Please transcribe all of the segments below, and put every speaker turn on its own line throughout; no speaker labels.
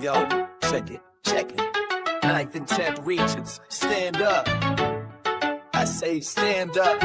Yo, check it. 9th and 10th regions, stand up. I say stand up.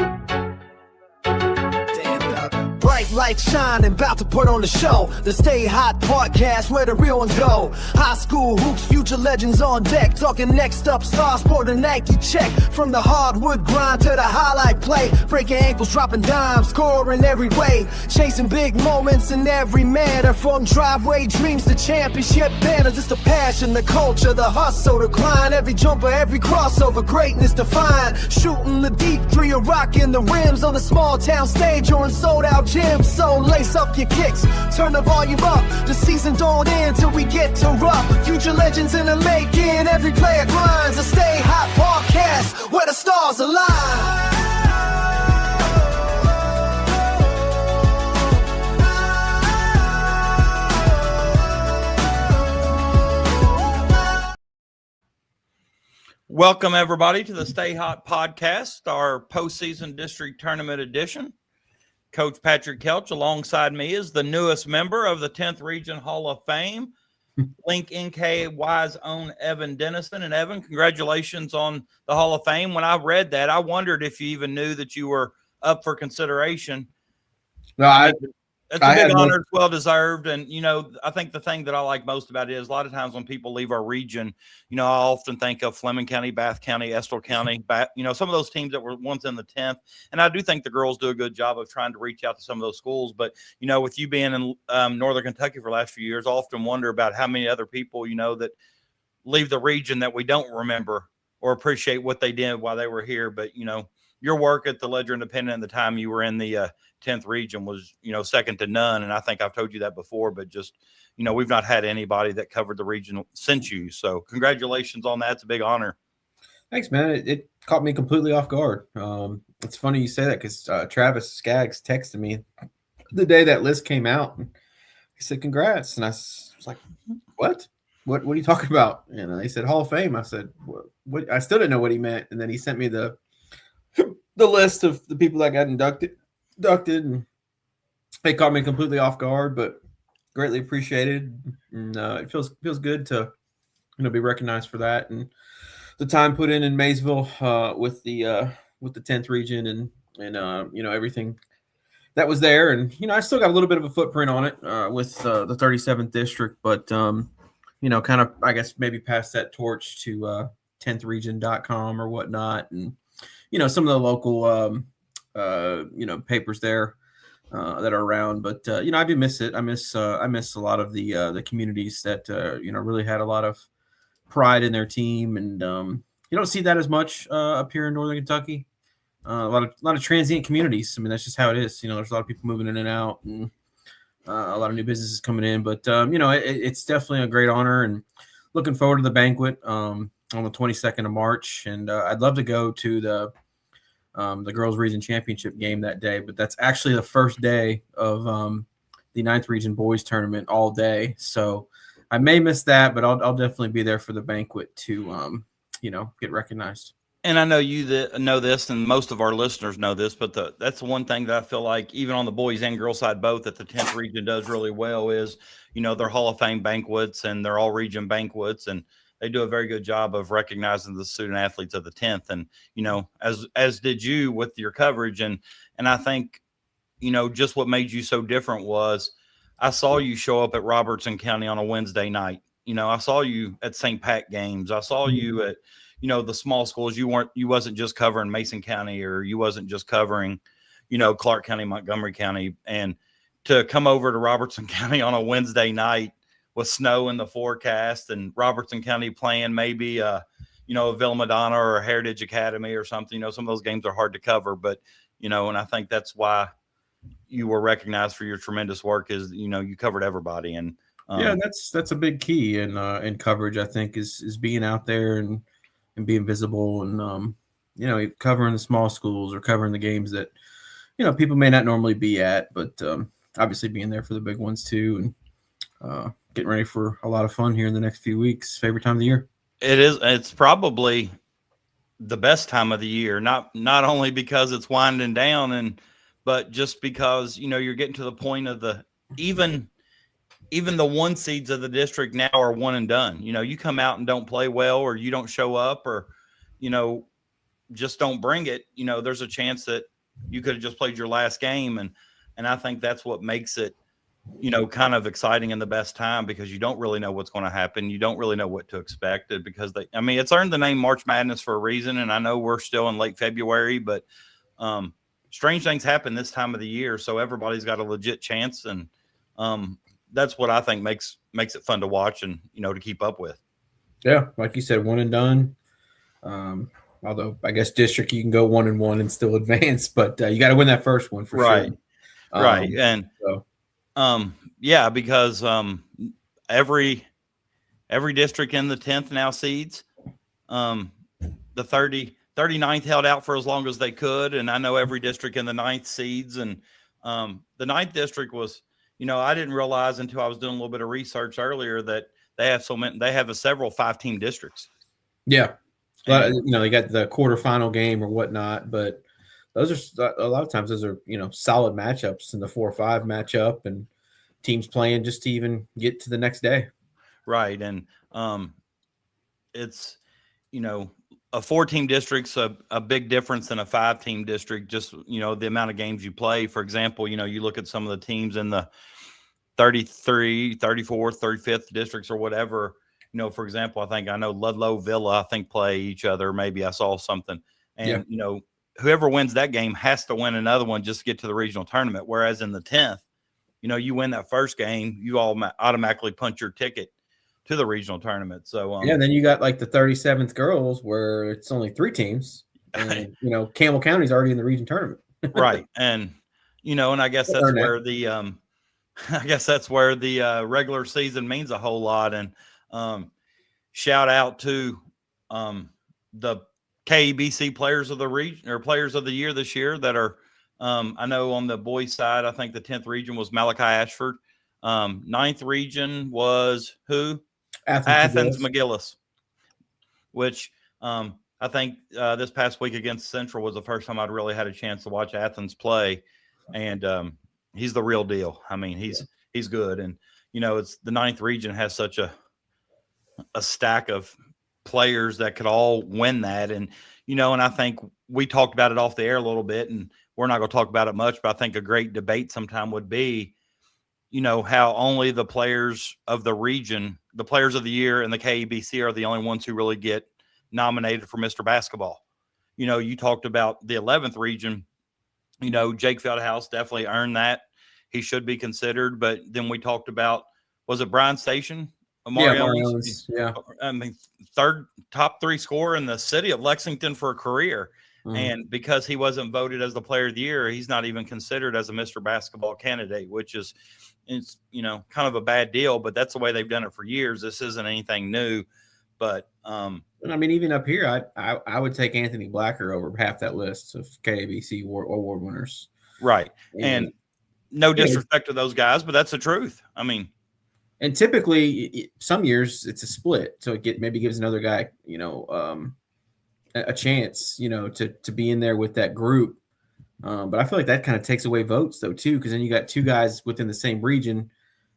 Stand up. Bright lights shining, about to put on the show. The StayHot podcast, where the real ones go. High school hoops, future legends on deck. Talking next up, star sport and Nike check. From the hardwood grind to the highlight play. Breaking ankles, dropping dimes, scoring every way. Chasing big moments in every manner. From driveway dreams to championship banners. It's the passion, the culture, the hustle, the grind. Every jumper, every crossover, greatness defined. Shooting the deep three or rocking the rims on a small town stage or in sold out gyms. So lace up your kicks, turn the volume up. The season don't end till we get to rough. Future legends in the making, every player grinds. A StayHot podcast where the stars align.
Welcome, everybody, to the StayHot podcast, our postseason district tournament edition. Coach Patrick Kelsch alongside me is the newest member of the 10th Region Hall of Fame, Link NKY's own Evan Dennison. And Evan, congratulations on the Hall of Fame. When I read that, I wondered if you even knew that you were up for consideration.
No,
It's a big honor. It's well-deserved. And, you know, I think the thing that I like most about it is a lot of times when people leave our region, you know, I often think of Fleming County, Bath County, Estill County, some of those teams that were once in the 10th. And I do think the girls do a good job of trying to reach out to some of those schools. But, you know, with you being in Northern Kentucky for the last few years, I often wonder about how many other people, you know, that leave the region that we don't remember or appreciate what they did while they were here. But, you know, your work at the Ledger Independent at the time you were in the 10th region was, you know, second to none. And I think I've told you that before, but just, you know, we've not had anybody that covered the region since you. So congratulations on that. It's a big honor.
Thanks, man. It caught me completely off guard. It's funny you say that because Travis Skaggs texted me the day that list came out. He said, congrats. And I was like, what? What are you talking about? And he said, Hall of Fame. I said, what? I still didn't know what he meant. And then he sent me the list of the people that got inducted, and it caught me completely off guard, but greatly appreciated. And it feels good to, you know, be recognized for that and the time put in Maysville with the 10th region and you know, everything that was there. And you know, I still got a little bit of a footprint on it with the 37th district, but you know, kind of I guess maybe pass that torch to 10thregion.com or whatnot, and you know, some of the local you know, papers there that are around. But you know, I do miss it. I miss a lot of the communities that you know, really had a lot of pride in their team, and you don't see that as much up here in Northern Kentucky. A lot of transient communities. I mean, that's just how it is. You know, there's a lot of people moving in and out, and a lot of new businesses coming in. But you know, it's definitely a great honor, and looking forward to the banquet on the 22nd of March. And I'd love to go to the girls' region championship game that day, but that's actually the first day of the 9th region boys tournament all day. So I may miss that, but I'll definitely be there for the banquet to, you know, get recognized.
And I know you know this, and most of our listeners know this, but that's the one thing that I feel like even on the boys and girls side both that the 10th region does really well is, you know, their Hall of Fame banquets and their all region banquets, and they do a very good job of recognizing the student athletes of the 10th. And, you know, as did you with your coverage. And I think, you know, just what made you so different was I saw you show up at Robertson County on a Wednesday night. You know, I saw you at St. Pat games. I saw you at, you know, the small schools. You wasn't just covering Mason County, or you wasn't just covering, you know, Clark County, Montgomery County. And to come over to Robertson County on a Wednesday night with snow in the forecast and Robertson County playing maybe, you know, a Villa Madonna or a Heritage Academy or something. You know, some of those games are hard to cover, but, you know, and I think that's why you were recognized for your tremendous work is, you know, you covered everybody. And
yeah, that's a big key in coverage, I think, is being out there and being visible and, you know, covering the small schools or covering the games that, you know, people may not normally be at, but obviously being there for the big ones too. And getting ready for a lot of fun here in the next few weeks. Favorite time of the year.
It is. It's probably the best time of the year, not only because it's winding down but just because, you know, you're getting to the point of even even the one seeds of the district now are one and done. You come out and don't play well, or you don't show up, or, just don't bring it. There's a chance that you could have just played your last game. And I think that's what makes it, kind of exciting in the best time, because you don't really know what's going to happen. You don't really know what to expect, because it's earned the name March Madness for a reason. And I know we're still in late February, but strange things happen this time of the year. So everybody's got a legit chance. And that's what I think makes it fun to watch and, to keep up with.
Yeah. Like you said, one and done. Although I guess district, you can go 1-1 and still advance, but you got to win that first one for sure.
Right. And yeah, because every district in the 10th now seeds. The 39th held out for as long as they could, and I know every district in the 9th seeds. And the 9th district was, I didn't realize until I was doing a little bit of research earlier that they have several 5-team districts.
Yeah. They got the quarterfinal game or whatnot, but those are a lot of times those are, solid matchups in the 4 or 5 matchup, and teams playing just to even get to the next day.
Right. And it's, a 4-team district's a big difference than a 5-team district. Just, the amount of games you play. For example, you look at some of the teams in the 33, 34th, 35th districts or whatever. For example, I know Ludlow, Villa, play each other. Maybe I saw something. And, whoever wins that game has to win another one just to get to the regional tournament. Whereas in the 10th, you win that first game, you all automatically punch your ticket to the regional tournament. So,
and then you got like the 37th girls where it's only 3 teams. And, Campbell County's already in the region tournament.
Right. And, and I guess that's where the regular season means a whole lot. And, shout out to the KEBC players of the region, or players of the year this year that are, I know on the boys side, I think the 10th region was Malachi Ashford. 9th region was who? Athens McGillis, which I think this past week against Central was the first time I'd really had a chance to watch Athens play. And he's the real deal. He's good. And, it's the 9th region has such a stack of players that could all win that. And, and I think we talked about it off the air a little bit, and we're not going to talk about it much, but I think a great debate sometime would be, how only the players of the region, the players of the year and the KEBC are the only ones who really get nominated for Mr. Basketball. You talked about the 11th region, Jake Feldhouse definitely earned that. He should be considered. But then we talked about, was it Brian Station? Third top 3 scorer in the city of Lexington for a career. And because he wasn't voted as the player of the year, he's not even considered as a Mr. Basketball candidate, which is, kind of a bad deal, but that's the way they've done it for years. This isn't anything new, but
even up here, I would take Anthony Blacker over half that list of KABC award winners.
Right. And no disrespect to those guys, but that's the truth.
And typically, some years it's a split, so it maybe gives another guy, a chance, to be in there with that group. But I feel like that kind of takes away votes, though, too, because then you got 2 guys within the same region,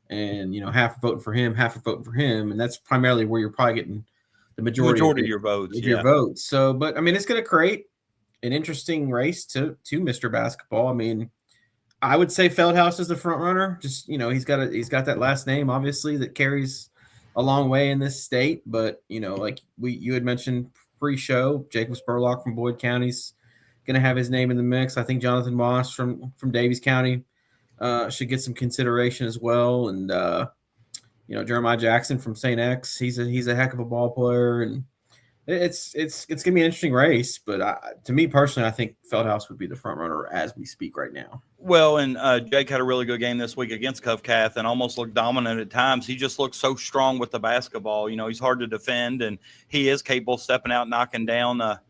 and half are voting for him, half are voting for him, and that's primarily where you're probably getting the majority of your votes. So, but it's going to create an interesting race to Mr. Basketball. I would say Feldhouse is the front runner. Just he's got that last name obviously that carries a long way in this state. But like you had mentioned pre-show, Jacob Spurlock from Boyd County's going to have his name in the mix. I think Jonathan Moss from Davies County should get some consideration as well. And Jeremiah Jackson from St. X, he's a heck of a ball player, and it's going to be an interesting race. But to me personally, I think Feldhouse would be the front runner as we speak right now.
Well, and Jake had a really good game this week against Covcath and almost looked dominant at times. He just looked so strong with the basketball. He's hard to defend, and he is capable of stepping out, knocking down a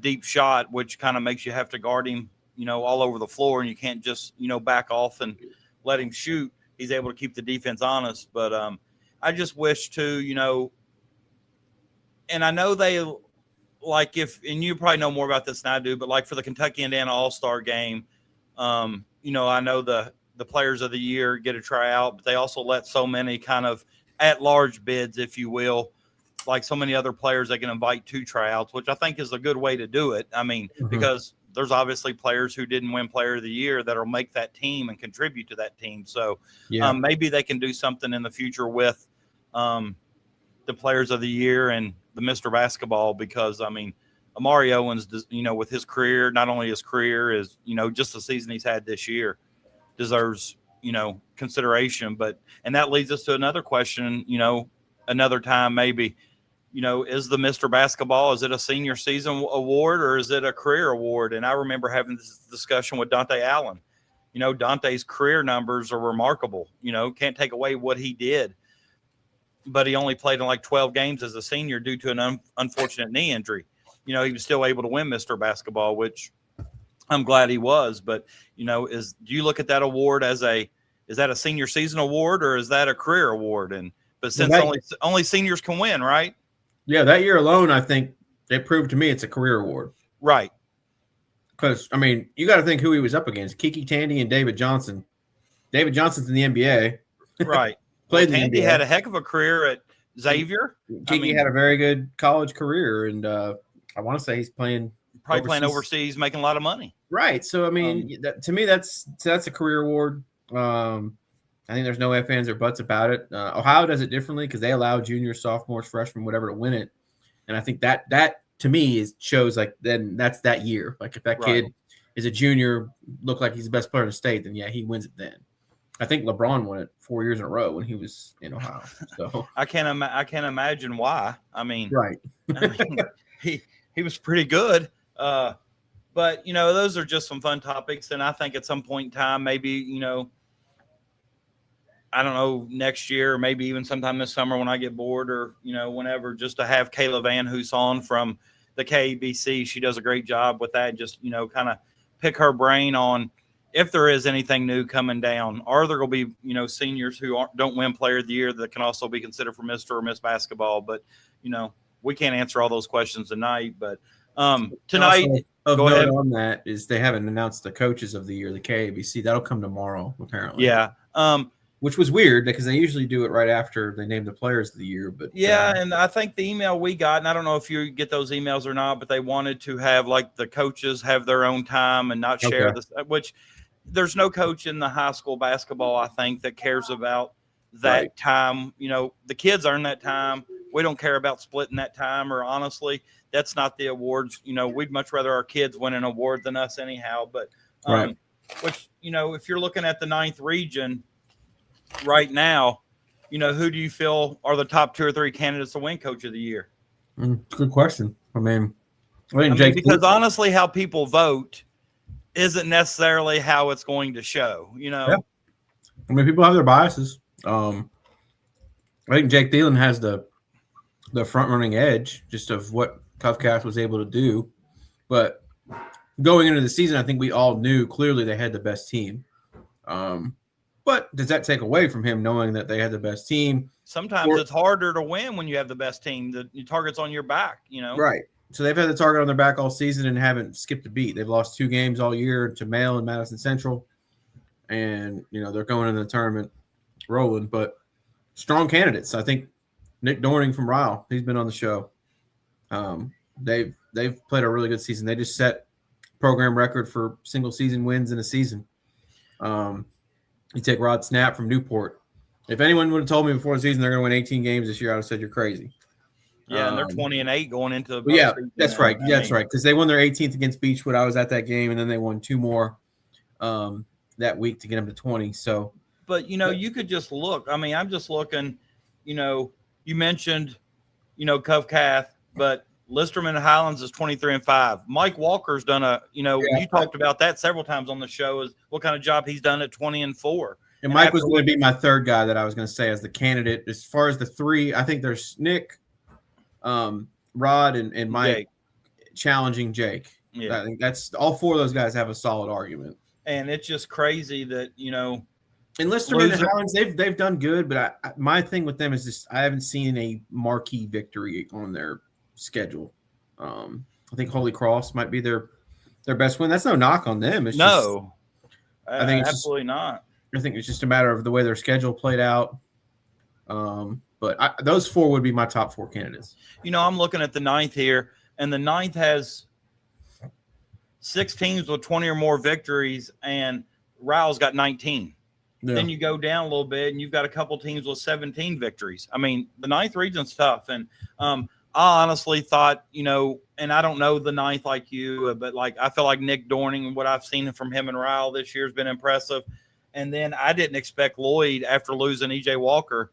deep shot, which kind of makes you have to guard him, all over the floor, and you can't just, back off and let him shoot. He's able to keep the defense honest. But I just wish to, and I know they – and you probably know more about this than I do, but like for the Kentucky Indiana All-Star game, I know the the players of the year get a tryout, but they also let so many kind of at-large bids, if you will, like so many other players they can invite to tryouts, which I think is a good way to do it. I mean, because there's obviously players who didn't win player of the year that'll make that team and contribute to that team. So maybe they can do something in the future with the players of the year and the Mr. Basketball, because I mean, Amari Owens, with his career, not only his career is, just the season he's had this year, deserves, consideration. And that leads us to another question, another time maybe, is the Mr. Basketball, is it a senior season award or is it a career award? And I remember having this discussion with Dante Allen. Dante's career numbers are remarkable, can't take away what he did, but he only played in like 12 games as a senior due to an unfortunate knee injury. He was still able to win Mr. Basketball, which I'm glad he was. But, do you look at that award as is that a senior season award or is that a career award? But since only seniors can win, right?
Yeah, that year alone, I think it proved to me it's a career award.
Right.
Because, I mean, you got to think who he was up against. Kiki Tandy and David Johnson. David Johnson's in the NBA.
Right. Tandy had a heck of a career at Xavier.
Kiki had a very good college career, and I want to say he's probably
playing overseas, making a lot of money.
Right. So, I mean, to me, that's a career award. I think there's no ifs, ands, or buts about it. Ohio does it differently because they allow juniors, sophomores, freshmen, whatever, to win it. And I think that to me shows like then that's that year. Like if that kid is a junior, look like he's the best player in the state, then yeah, he wins it then. I think LeBron won it 4 years in a row when he was in Ohio. So
I can't imagine why. I mean,
right.
He was pretty good. But those are just some fun topics. And I think at some point in time, maybe, I don't know, next year, or maybe even sometime this summer when I get bored or, whenever, just to have Kayla Van Hoos on from the KBC. She does a great job with that. Just, kind of pick her brain on if there is anything new coming down. Are there going to be, seniors who don't win player of the year that can also be considered for Mr. or Miss Basketball? But, we can't answer all those questions tonight. But tonight,
of note on that is they haven't announced the coaches of the year, the KABC. That'll come tomorrow, apparently.
Yeah.
Which was weird because they usually do it right after they name the players of the year. But
and I think the email we got, and I don't know if you get those emails or not, but they wanted to have like the coaches have their own time and not share this, which there's no coach in the high school basketball, I think, that cares about that time. The kids earn that time. We don't care about splitting that time, or honestly, that's not the awards. We'd much rather our kids win an award than us anyhow. But which, if you're looking at the 9th region right now, who do you feel are the top 2 or 3 candidates to win Coach of the Year?
Good question. I mean,
because honestly, how people vote isn't necessarily how it's going to show.
Yeah. I mean, people have their biases. I think Jake Thielen has the front running edge just of what Covcath was able to do. But going into the season, I think we all knew clearly they had the best team. But does that take away from him knowing that they had the best team?
Sometimes it's harder to win when you have the best team. The target's on your back,
Right. So they've had the target on their back all season and haven't skipped a beat. They've lost 2 games all year to Mail and Madison Central. And, they're going into the tournament rolling. But strong candidates. I think Nick Dorning from Ryle, he's been on the show. They've played a really good season. They just set program record for single season wins in a season. You take Rod Snap from Newport. If anyone would have told me before the season they're going to win 18 games this year, I would have said you're crazy.
Yeah, and they're 20-8 going into the
that's right. That's right. Because they won their 18th against Beechwood. I was at that game, and then they won 2 more that week to get them to 20. So,
but you could just look. I mean, I'm just looking. You mentioned, Covcath, but Listerman Highlands is 23-5. Mike Walker's done you talked about that several times on the show, is what kind of job he's done at 20-4.
And Mike was going to be my third guy that I was going to say as the candidate. As far as the 3, I think there's Nick, Rod, and Mike Jake. Challenging Jake. Yeah. I think that's all 4 of those guys have a solid argument.
And it's just crazy that,
and Listerman and Highlands, they've done good, but my thing with them is just I haven't seen a marquee victory on their schedule. I think Holy Cross might be their best win. That's no knock on them. It's
no,
I think it's
absolutely not.
I think it's just a matter of the way their schedule played out. But those 4 would be my top 4 candidates.
I'm looking at the 9th here, and the 9th has 6 teams with 20 or more victories, and Rao's got 19. Yeah. Then you go down a little bit, and you've got a couple teams with 17 victories. I mean, the 9th region's tough, and I honestly thought, and I don't know the 9th like you, but I feel like Nick Dorning and what I've seen from him and Ryle this year has been impressive. And then I didn't expect Lloyd, after losing E.J. Walker,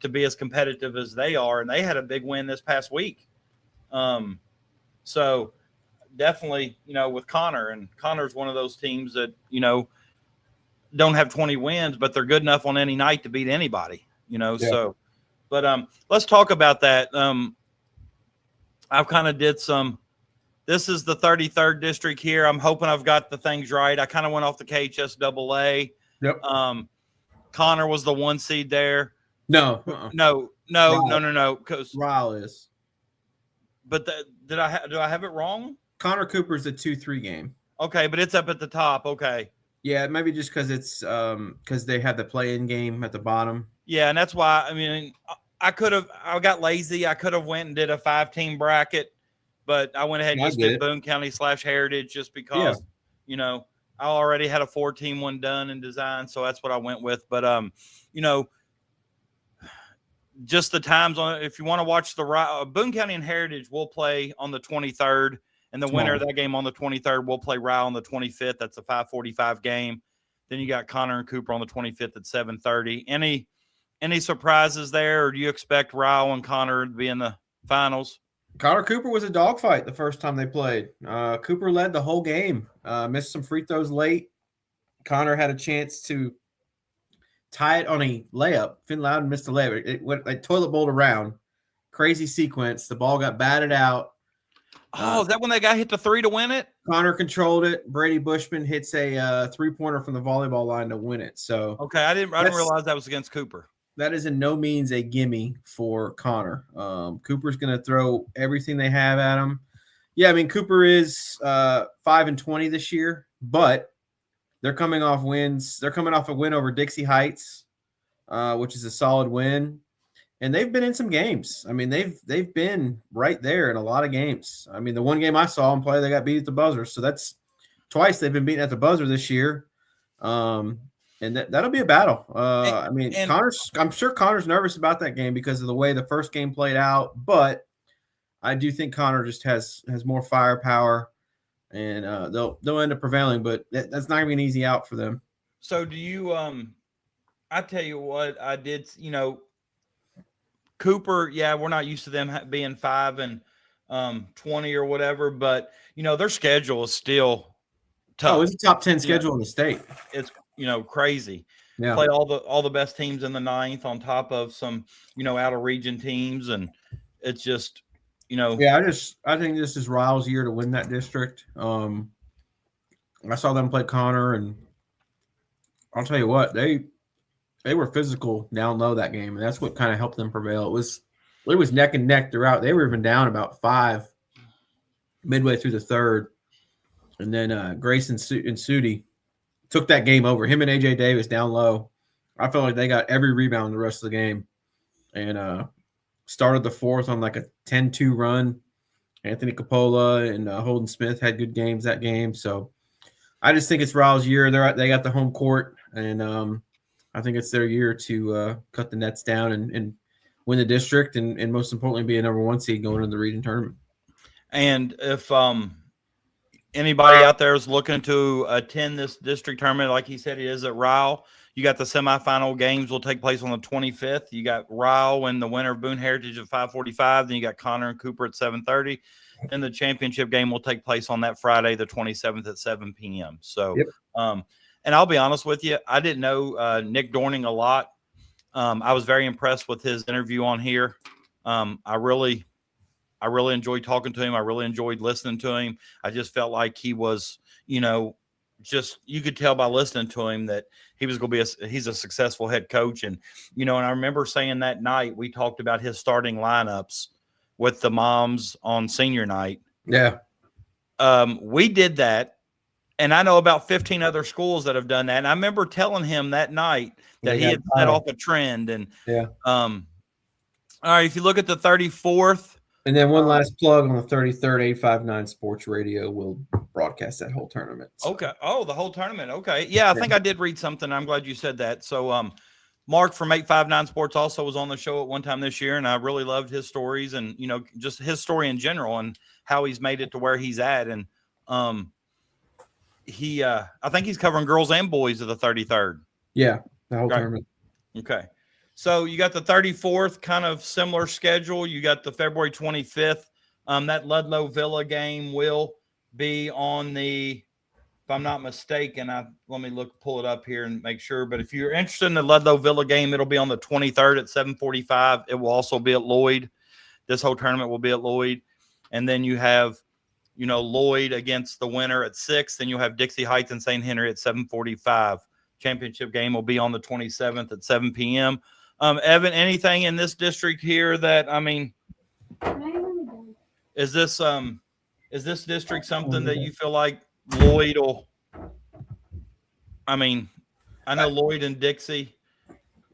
to be as competitive as they are, and they had a big win this past week. So definitely, with Connor, and Connor's one of those teams that, don't have 20 wins, but they're good enough on any night to beat anybody, Yeah. So, but let's talk about that. I've kind of did this is the 33rd district here. I'm hoping I've got the things right. I kind of went off the KHSAA.
Yep.
Connor was the 1 seed there.
No.
No. Because
Ryle is.
But do I have it wrong?
Connor Cooper's a 2-3 game.
Okay, but it's up at the top. Okay.
Yeah, maybe just because it's because they had the play-in game at the bottom.
Yeah, and that's why. I mean, I got lazy. I could have went and did a 5-team bracket, but I went ahead and just did Boone County / Heritage just because, I already had a 4-team one done and designed, so that's what I went with. But just the times on. If you want to watch the Boone County and Heritage, will play on the 23rd. And the winner of that game on the 23rd will play Ryle on the 25th. That's a 5:45 game. Then you got Connor and Cooper on the 25th at 7:30. Any surprises there, or do you expect Ryle and Connor to be in the finals?
Connor Cooper was a dogfight the first time they played. Cooper led the whole game. Missed some free throws late. Connor had a chance to tie it on a layup. Finn Loudon missed a layup. It went like toilet bowled around. Crazy sequence. The ball got batted out.
Is that when they got hit the 3 to win it?
Connor controlled it. Brady Bushman hits a 3-pointer from the volleyball line to win it. So
okay, I didn't realize that was against Cooper.
That is in no means a gimme for Connor. Cooper's going to throw everything they have at him. Yeah, I mean Cooper is 5-20 this year, but they're coming off wins. They're coming off a win over Dixie Heights, which is a solid win. And they've been in some games. I mean, they've been right there in a lot of games. I mean, the one game I saw them play, they got beat at the buzzer. So that's twice they've been beaten at the buzzer this year. And that'll be a battle. I'm sure Connor's nervous about that game because of the way the first game played out. But I do think Connor just has more firepower, and they'll end up prevailing. But that's not going to be an easy out for them.
So do you I tell you what, I did, Cooper, yeah, we're not used to them being 5-20 or whatever, but their schedule is still tough.
Oh, it's a top 10 schedule in the state.
It's crazy.
Yeah.
Play all the best teams in the 9th on top of some out of region teams, and it's just
Yeah, I think this is Ryle's year to win that district. I saw them play Connor, and I'll tell you what, they were physical down low that game, and that's what kind of helped them prevail. It was neck and neck throughout. They were even down about 5 midway through the third, and then Grayson and Sudi took that game over. Him and AJ Davis down low. I felt like they got every rebound the rest of the game, and started the fourth on like a 10-2 run. Anthony Coppola and Holden Smith had good games that game, so I just think it's Ryle's year. They got the home court, and I think it's their year to cut the nets down and win the district and most importantly be a number 1 seed going into the region tournament.
And if anybody out there is looking to attend this district tournament, like he said, it is at Ryle. You got the semifinal games will take place on the 25th. You got Ryle and the winner of Boone Heritage at 5:45. Then you got Connor and Cooper at 7:30. And the championship game will take place on that Friday, the 27th at 7 p.m. So,
yep.
And I'll be honest with you, I didn't know Nick Dorning a lot. I was very impressed with his interview on here. I really enjoyed talking to him. I really enjoyed listening to him. I just felt like he was, just you could tell by listening to him that he was going to be he's a successful head coach. And, and I remember saying that night we talked about his starting lineups with the moms on senior night.
Yeah.
We did that. And I know about 15 other schools that have done that. And I remember telling him that night that he
got
had set off a trend. And
yeah.
all right, if you look at the 34th.
And then one last plug on the 33rd, 859 Sports Radio will broadcast that whole tournament. So.
Okay. Oh, the whole tournament. Okay. Yeah, I think I did read something. I'm glad you said that. So Mark from 859 Sports also was on the show at one time this year, and I really loved his stories and, you know, just his story in general and how he's made it to where he's at. And I think he's covering girls and boys of the 33rd.
Yeah, the whole tournament.
Okay. So you got the 34th, kind of similar schedule. You got the February 25th. That Ludlow Villa game will be on the, if I'm not mistaken, let me pull it up here and make sure. But if you're interested in the Ludlow Villa game, it'll be on the 23rd at 7:45. It will also be at Lloyd. This whole tournament will be at Lloyd. And then you have, you know, Lloyd against the winner at 6. Then you'll have Dixie Heights and St. Henry at 7:45. Championship game will be on the 27th at 7 p.m. Evan, anything in this district here that, I mean, is this district something that you feel like Lloyd will, I mean, I know Lloyd and Dixie.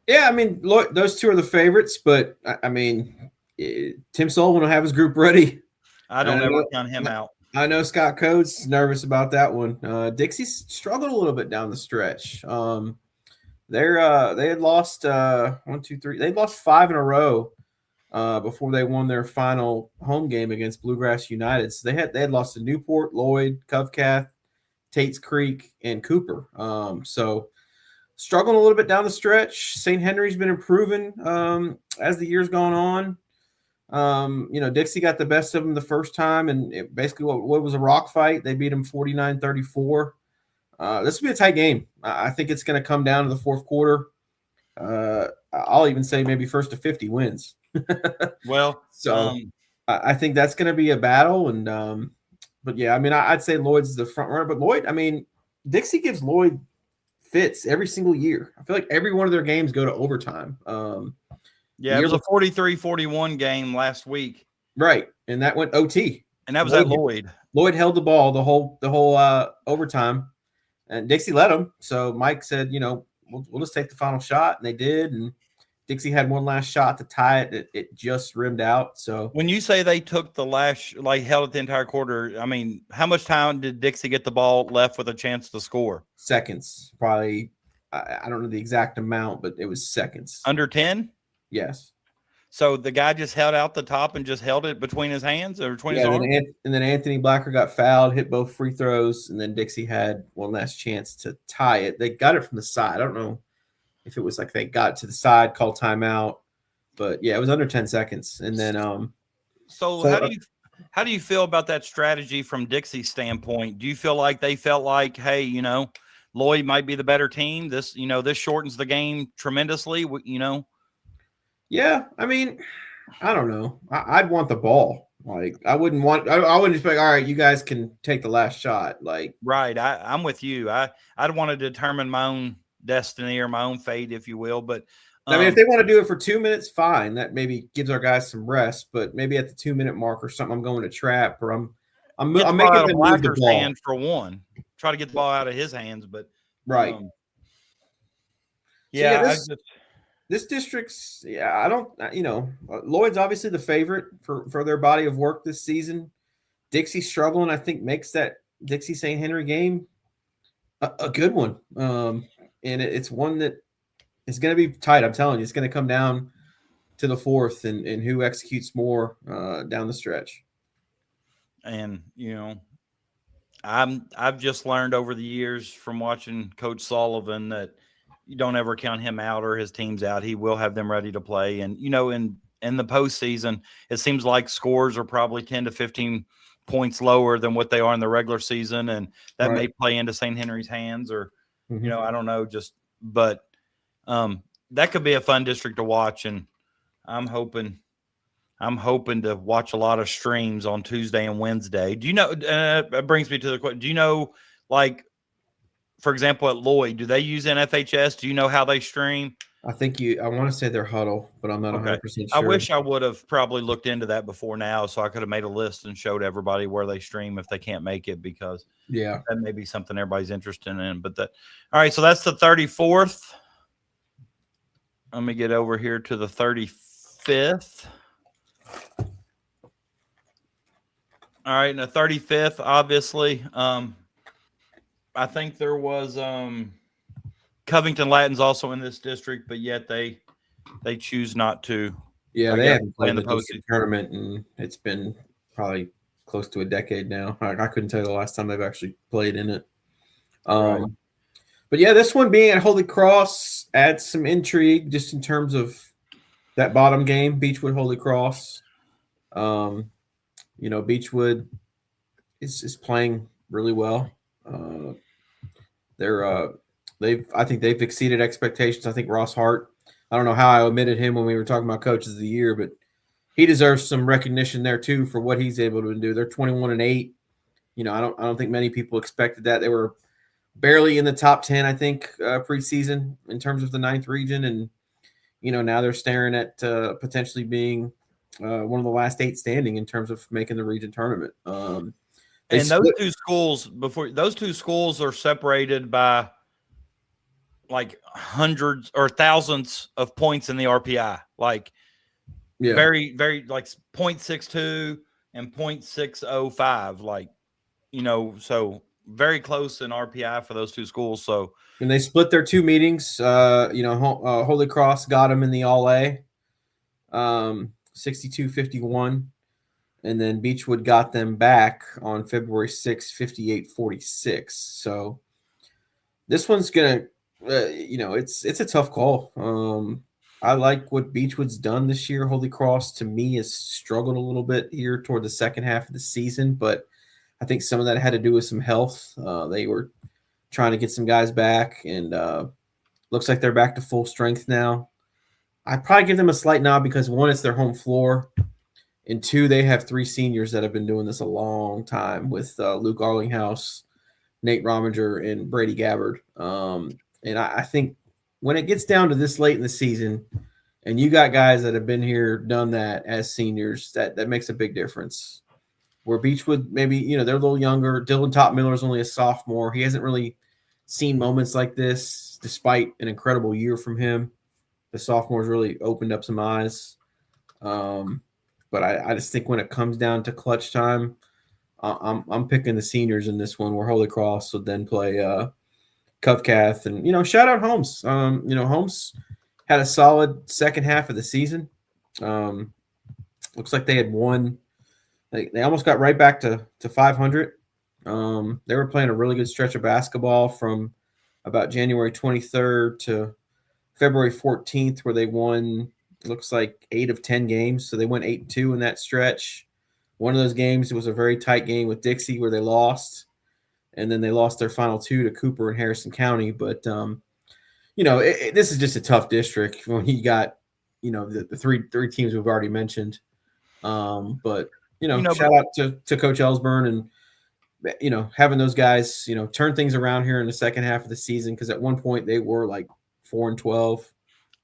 Yeah, I mean, Lloyd, those two are the favorites, but I mean, Tim Sullivan will have his group ready.
I don't ever count him out.
I know Scott Coates nervous about that one. Dixie's struggled a little bit down the stretch. They had lost 1, 2, 3. They lost 5 in a row before they won their final home game against Bluegrass United. So they had lost to Newport, Lloyd, Covcath, Tates Creek, and Cooper. So struggling a little bit down the stretch. St. Henry's been improving as the year's gone on. You know, Dixie got the best of them the first time, and it basically what was a rock fight. They beat them 49-34. This will be a tight game. I think it's going to come down to the fourth quarter. I'll even say maybe first to 50 wins.
Well,
so I think that's going to be a battle. And but yeah, I mean, I'd say Lloyd's the front runner. But Lloyd, I mean, Dixie gives Lloyd fits every single year. I feel like every one of their games go to overtime.
Yeah, it was a 43-41 game last week.
Right, and that went OT.
And that was at Lloyd.
Lloyd held the ball the whole overtime. And Dixie let them. So Mike said, you know, we'll just take the final shot. And they did. And Dixie had one last shot to tie it. It just rimmed out. So
when you say they took the last, like held it the entire quarter, I mean, how much time did Dixie get the ball left with a chance to score?
Seconds, probably. I don't know the exact amount, but it was seconds.
Under 10?
Yes.
So the guy just held out the top and just held it between his hands or between his arms?
And then Anthony Blacker got fouled, hit both free throws, and then Dixie had one last chance to tie it. They got it from the side. I don't know if it was like they got to the side, called timeout, but yeah, it was under 10 seconds. And then
how do you feel about that strategy from Dixie's standpoint? Do you feel like they felt like, hey, you know, Lloyd might be the better team? This shortens the game tremendously, you know?
Yeah, I mean, I don't know. I'd want the ball. Like, I wouldn't just be like, all right, you guys can take the last shot. Like,
right. I'm with you. I'd want to determine my own destiny or my own fate, if you will. But
I mean, if they want to do it for 2 minutes, fine. That maybe gives our guys some rest. But maybe at the 2 minute mark or something, I'm going to trap or I'm making them move the ball.
Hand for one. Try to get the ball out of his hands, but
right. This district's, I don't, you know, Lloyd's obviously the favorite for their body of work this season. Dixie struggling, I think, makes that Dixie St. Henry game a good one. And it's one that is going to be tight. I'm telling you, it's going to come down to the fourth and who executes more down the stretch.
And, you know, I've just learned over the years from watching Coach Sullivan that you don't ever count him out or his teams out. He will have them ready to play. And, you know, in the postseason, it seems like scores are probably 10 to 15 points lower than what they are in the regular season. And that may play into St. Henry's hands or, you know, I don't know, but that could be a fun district to watch. And I'm hoping to watch a lot of streams on Tuesday and Wednesday. Do you know, it brings me to the question, do you know, like, for example, at Lloyd, do they use NFHS? Do you know how they stream?
I think I want to say they're Huddle, but I'm not
Okay.
100% sure.
I wish I would have probably looked into that before now, so I could have made a list and showed everybody where they stream if they can't make it, because
Yeah.
that may be something everybody's interested in. But all right, so that's the 34th. Let me get over here to the 35th. All right, and the 35th, obviously, I think there was Covington Latin's also in this district, but yet they choose not to.
Yeah, they haven't played in the district tournament, and it's been probably close to a decade now. I couldn't tell you the last time they've actually played in it.
Right.
But yeah, this one being at Holy Cross adds some intrigue just in terms of that bottom game, Beechwood Holy Cross. Beechwood is playing really well. I think they've exceeded expectations. I think Ross Hart, I don't know how I omitted him when we were talking about coaches of the year, but he deserves some recognition there too for what he's able to do. They're 21-8. I don't think many people expected that. They were barely in the top 10, I think, preseason in terms of the 9th region, and now they're staring at potentially being one of the last 8 standing in terms of making the region tournament.
And those two schools are separated by like hundreds or thousands of points in the RPI, like very, very like 0.62 and 0.605, like, so very close in RPI for those two schools. So,
and they split their 2 meetings. Holy Cross got them in the All A, 62-51. And then Beechwood got them back on February 6th, 58-46. So this one's going to, it's a tough call. I like what Beechwood's done this year. Holy Cross, to me, has struggled a little bit here toward the second half of the season, but I think some of that had to do with some health. They were trying to get some guys back, and looks like they're back to full strength now. I'd probably give them a slight nod because, 1, it's their home floor, and 2, they have 3 seniors that have been doing this a long time with Luke Arlinghouse, Nate Rominger, and Brady Gabbard. And I think when it gets down to this late in the season and you got guys that have been here, done that as seniors, that makes a big difference. Where Beechwood, maybe, they're a little younger. Dylan Top-Miller is only a sophomore. He hasn't really seen moments like this, despite an incredible year from him. The sophomores really opened up some eyes. But I just think when it comes down to clutch time, I'm picking the seniors in this one, where Holy Cross would then play Covcath. And, shout out Holmes. Holmes had a solid second half of the season. Looks like they had won. They almost got right back to 500. They were playing a really good stretch of basketball from about January 23rd to February 14th, where they won, looks like 8 of 10 games. So they went 8-2 in that stretch. One of those games, it was a very tight game with Dixie where they lost. And then they lost their final 2 to Cooper and Harrison County. But, this is just a tough district when you got, the three teams we've already mentioned. But shout out to Coach Ellsburn and, having those guys, turn things around here in the second half of the season. Because at one point they were like 4-12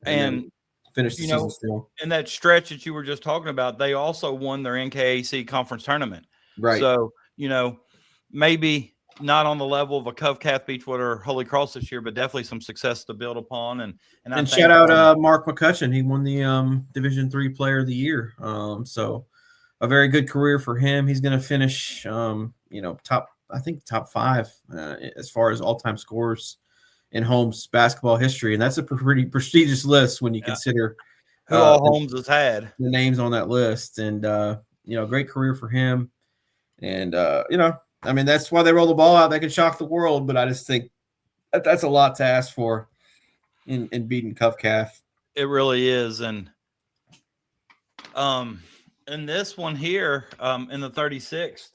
and
finished the season strong.
In that stretch that you were just talking about, they also won their NKAC conference tournament.
Right.
So, maybe not on the level of a Covcath, Beechwood, or Holy Cross this year, but definitely some success to build upon. And
shout out Mark McCutcheon. He won the Division III Player of the Year. So a very good career for him. He's going to finish, top 5 as far as all-time scores in Holmes basketball history. And that's a pretty prestigious list when you consider
who all Holmes has had.
The names on that list. And, great career for him. And, that's why they roll the ball out. They can shock the world. But I just think that's a lot to ask for in beating Covcath.
It really is. And in this one here, in the 36th,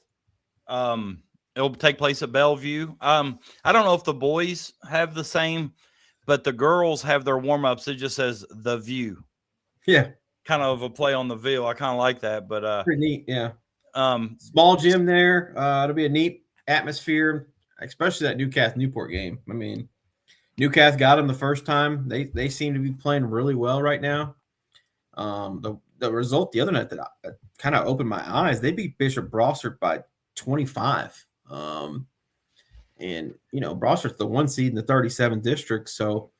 it'll take place at Bellevue. I don't know if the boys have the same, but the girls have their warm-ups. It just says The View.
Yeah.
Kind of a play on the Ville. I kind of like that. But
pretty neat, yeah. Small gym there. It'll be a neat atmosphere, especially that Newcath Newport game. I mean, Newcastle got them the first time. They seem to be playing really well right now. The result the other night that kind of opened my eyes, they beat Bishop Brossart by 25. And Brossert's the 1 seed in the 37th district, so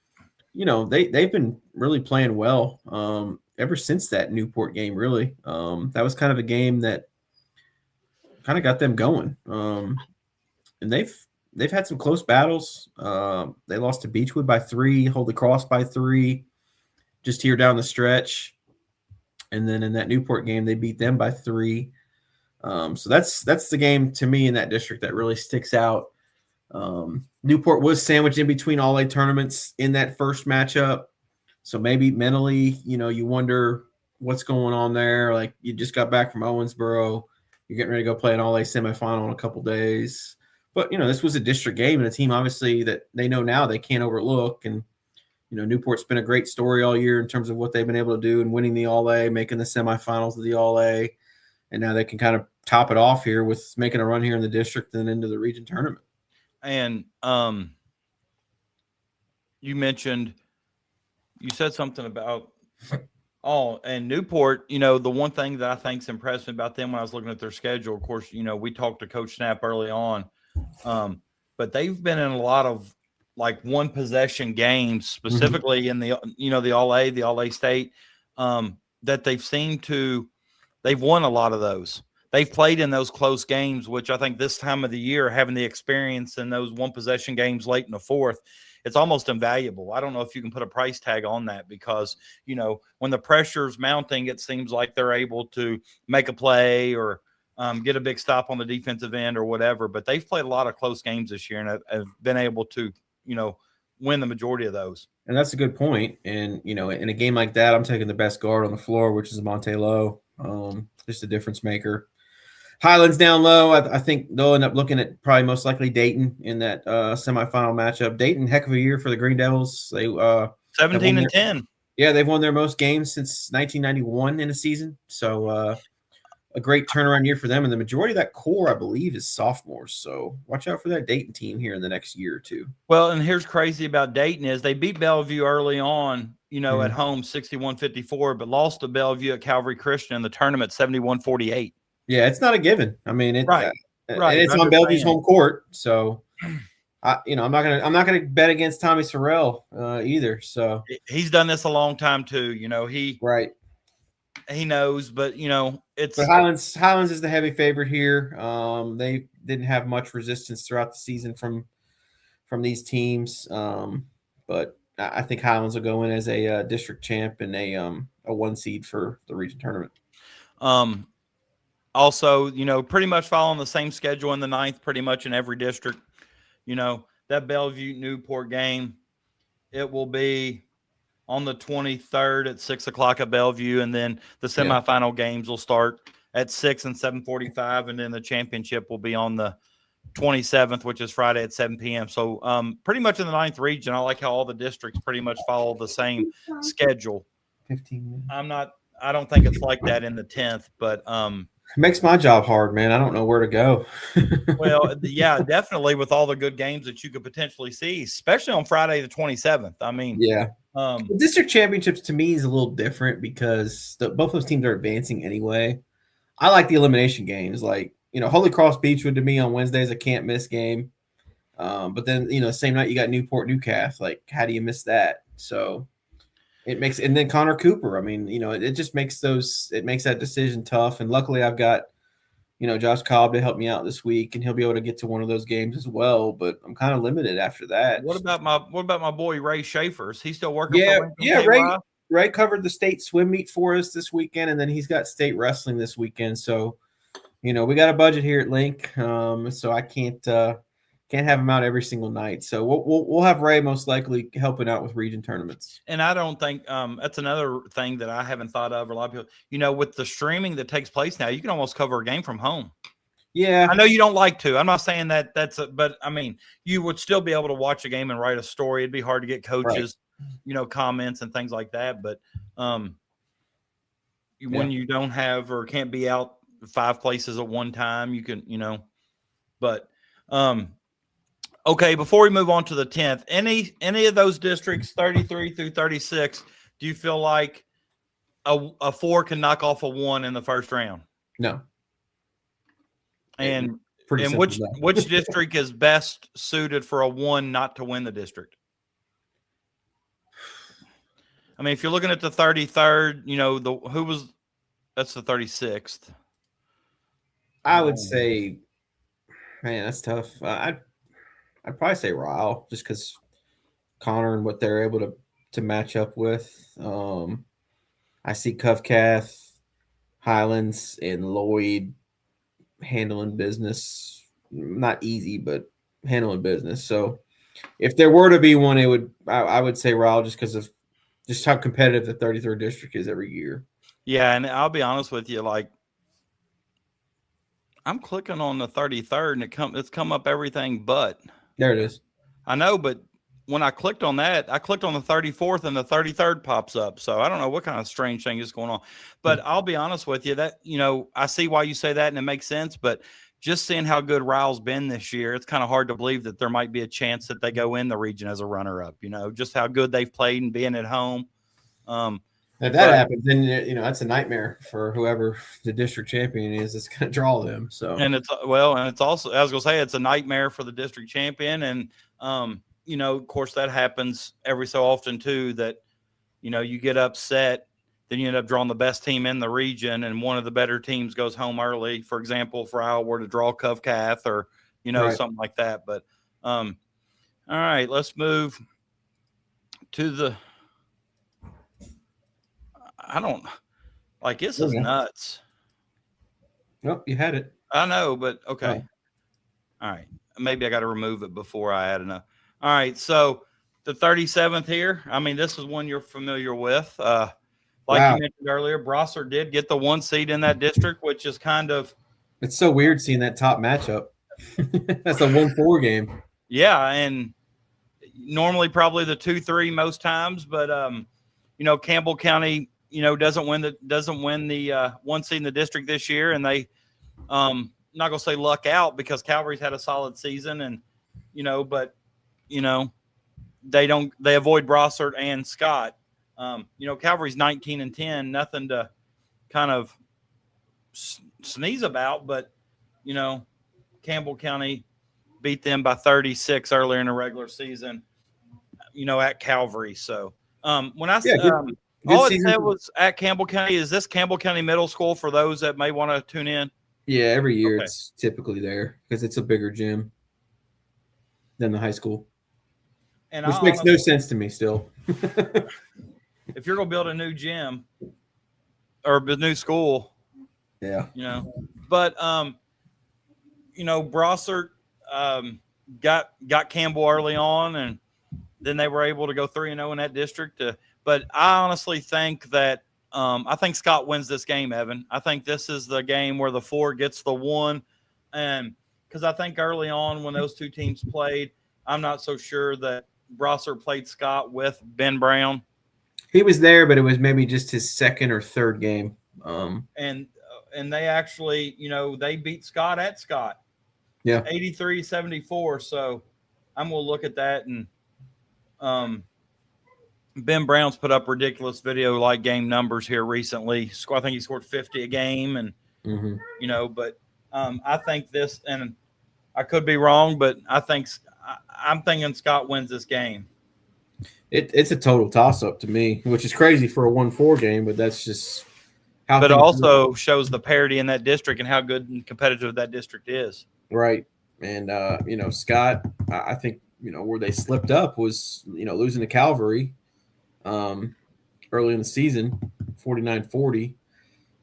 they've been really playing well ever since that Newport game. Really, that was kind of a game that kind of got them going. And they've had some close battles. They lost to Beechwood by 3, Holy Cross by 3, just here down the stretch. And then in that Newport game, they beat them by 3. So that's the game to me in that district that really sticks out. Newport was sandwiched in between all A tournaments in that first matchup. So maybe mentally, you wonder what's going on there. Like, you just got back from Owensboro. You're getting ready to go play an all A semifinal in a couple days. But, this was a district game and a team, obviously, that they know now they can't overlook. And, Newport's been a great story all year in terms of what they've been able to do and winning the all A, making the semifinals of the all A. And now they can kind of top it off here with making a run here in the district and into the region tournament.
And you said something about and Newport, the one thing that I think's impressed me about them when I was looking at their schedule, of course, we talked to Coach Snap early on, but they've been in a lot of like one possession games, specifically in the the All A State, that they've won a lot of those. They've played in those close games, which I think this time of the year, having the experience in those one possession games late in the fourth, it's almost invaluable. I don't know if you can put a price tag on that because, when the pressure's mounting, it seems like they're able to make a play or get a big stop on the defensive end or whatever. But they've played a lot of close games this year and have been able to, win the majority of those.
And that's a good point. And, in a game like that, I'm taking the best guard on the floor, which is Monte Lowe, just a difference maker. Highlands down low. I think they'll end up looking at probably most likely Dayton in that semifinal matchup. Dayton, heck of a year for the Green Devils. They
17-10.
Yeah, they've won their most games since 1991 in a season. So a great turnaround year for them. And the majority of that core, I believe, is sophomores. So watch out for that Dayton team here in the next year or two.
Well, and here's crazy about Dayton is they beat Bellevue early on, at home 61-54, but lost to Bellevue at Calvary Christian in the tournament 71-48.
Yeah, it's not a given. I mean,
right.
And it's on Bellevue's home court, so I'm not gonna bet against Tommy Sorrell either. So
he's done this a long time too. He knows, but it's.
But Highlands is the heavy favorite here. They didn't have much resistance throughout the season from these teams, but I think Highlands will go in as a district champ and a 1 seed for the region tournament.
Also, pretty much following the same schedule in the 9th, pretty much in every district. That Bellevue-Newport game, it will be on the 23rd at 6 o'clock at Bellevue, and then the semifinal games will start at 6 and 7:45, and then the championship will be on the 27th, which is Friday at 7 p.m. So pretty much in the 9th region, I like how all the districts pretty much follow the same schedule.
15 minutes.
I don't think it's like that in the 10th, but
it makes my job hard, man. I don't know where to go.
Well, yeah, definitely with all the good games that you could potentially see, especially on Friday the 27th. I mean,
yeah. The district championships to me is a little different because both those teams are advancing anyway. I like the elimination games, like Holy Cross Beechwood to me on Wednesdays a can't miss game. But then same night you got Newport Newcastle. Like, how do you miss that? So it makes, and then Connor Cooper. I mean, it just makes that decision tough. And luckily, I've got Josh Cobb to help me out this week, and he'll be able to get to one of those games as well. But I'm kind of limited after that.
What about my boy Ray Schaefer? Is he still working?
Yeah. Ray covered the state swim meet for us this weekend, and then he's got state wrestling this weekend. So, we got a budget here at Link, so I can't have him out every single night. So we'll have Ray most likely helping out with region tournaments.
And I don't think that's another thing that I haven't thought of. A lot of people, with the streaming that takes place now, you can almost cover a game from home.
Yeah,
I know you don't like to. I'm not saying that but I mean, you would still be able to watch a game and write a story. It'd be hard to get coaches, comments and things like that. But when you don't have or can't be out 5 places at one time, you can, but Okay, before we move on to the 10th, any of those districts 33 through 36, do you feel like a 4 can knock off a 1 in the first round?
No.
And
Pretty
and
simple, no.
which district is best suited for a 1 not to win the district? I mean, if you're looking at the 33rd, that's the 36th.
I would say, man, that's tough. I'd probably say Ryle, just because Connor and what they're able to match up with. I see Covcath, Highlands, and Lloyd handling business. Not easy, but handling business. So if there were to be one, I would say Ryle, just because of just how competitive the 33rd district is every year.
Yeah, and I'll be honest with you, like I'm clicking on the 33rd and it's come up everything but.
There it is.
I know, but when I clicked on that, I clicked on the 34th and the 33rd pops up. So I don't know what kind of strange thing is going on. But I'll be honest with you, that I see why you say that and it makes sense, but just seeing how good Ryle's been this year, it's kind of hard to believe that there might be a chance that they go in the region as a runner-up, just how good they've played and being at home.
If that happens, then that's a nightmare for whoever the district champion is. It's going to draw them. So,
and it's also, I was going to say, it's a nightmare for the district champion, and of course, that happens every so often too. That you get upset, then you end up drawing the best team in the region, and one of the better teams goes home early. For example, if Ryle were to draw Covcath or
right.
something like that. But all right, let's move to the. I don't like this is nuts.
Nope, you had it.
I know, but okay.
Oh.
All right. Maybe I got to remove it before I add enough. All right. So the 37th here, I mean, this is one you're familiar with. Like you mentioned earlier, Brossard did get the 1 seed in that district, which is kind of.
It's so weird seeing that top matchup. That's a 1-4 game.
Yeah. And normally probably the 2-3 most times, but, Campbell County, doesn't win the 1 seed in the district this year. And they, I'm not going to say luck out because Calvary's had a solid season and, but, they avoid Brossard and Scott. Calvary's 19-10, nothing to kind of sneeze about, but, Campbell County beat them by 36 earlier in the regular season, at Calvary. So, when I said, all it said was at Campbell County. Is this Campbell County Middle School for those that may want to tune in?
Yeah, every year it's typically there because it's a bigger gym than the high school, which makes no sense to me still.
If you're going to build a new gym or a new school,
yeah,
but Brossard got Campbell early on, and then they were able to go 3-0 in that district. But I honestly think that I think Scott wins this game, Evan. I think this is the game where the 4 gets the 1. And because I think early on when those two teams played, I'm not so sure that Brossard played Scott with Ben Brown.
He was there, but it was maybe just his second or third game.
And they actually, they beat Scott at Scott.
Yeah.
83-74. So I'm going to look at that. And Ben Brown's put up ridiculous video-like game numbers here recently. I think he scored 50 a game, and but I think this, and I could be wrong, but I'm thinking Scott wins this game.
It's a total toss-up to me, which is crazy for a 1-4 game, but that's just how.
But it also shows the parity in that district and how good and competitive that district is.
Right, and Scott, I think where they slipped up was losing to Calvary. Early in the season, 49-40.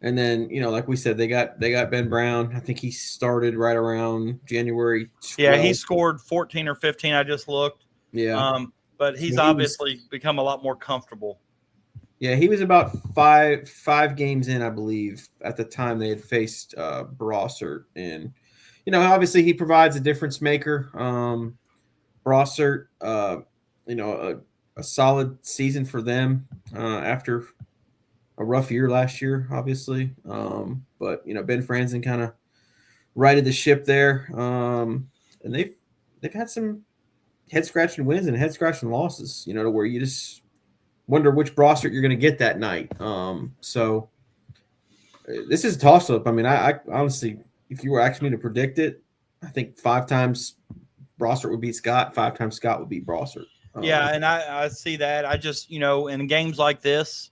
And then, like we said, they got Ben Brown. I think he started right around January 12th.
Yeah, he scored 14 or 15. I just looked.
Yeah.
But he's obviously become a lot more comfortable.
Yeah, he was about five games in, I believe, at the time they had faced Brossard. And, obviously he provides a difference maker. Brossard, a solid season for them after a rough year last year, obviously. But Ben Franzen kind of righted the ship there, and they've had some head scratching wins and head scratching losses, to where you just wonder which Brossart you're going to get that night. So this is a toss up. I mean, I honestly, if you were asking me to predict it, I think 5 times Brossart would beat Scott, 5 times Scott would beat Brossart.
Yeah, and I see that. I just, in games like this,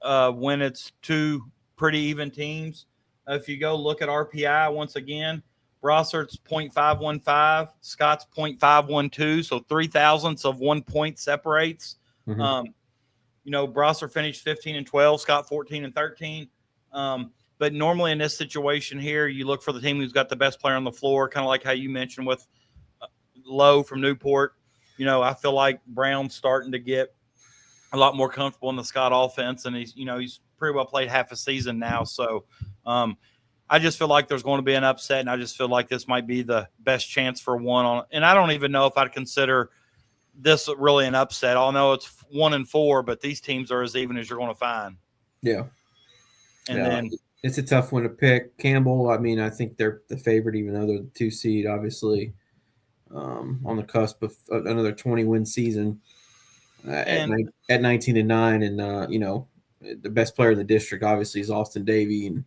when it's two pretty even teams, if you go look at RPI once again, Brossart's 0.515, Scott's 0.512, so 0.003 of 1 point separates.
Mm-hmm.
Brossart finished 15-12, Scott 14-13. But normally in this situation here, you look for the team who's got the best player on the floor, kind of like how you mentioned with Lowe from Newport. I feel like Brown's starting to get a lot more comfortable in the Scott offense, and he's pretty well played half a season now. So I just feel like there's going to be an upset, and I just feel like this might be the best chance for one on. And I don't even know if I'd consider this really an upset. I know it's 1-4, but these teams are as even as you're going to find.
Yeah.
And then
it's a tough one to pick. Campbell, I mean, I think they're the favorite, even though they're the 2 seed, obviously, on the cusp of another 20-win season at 19-9. And, the best player in the district, obviously, is Austin Davey. And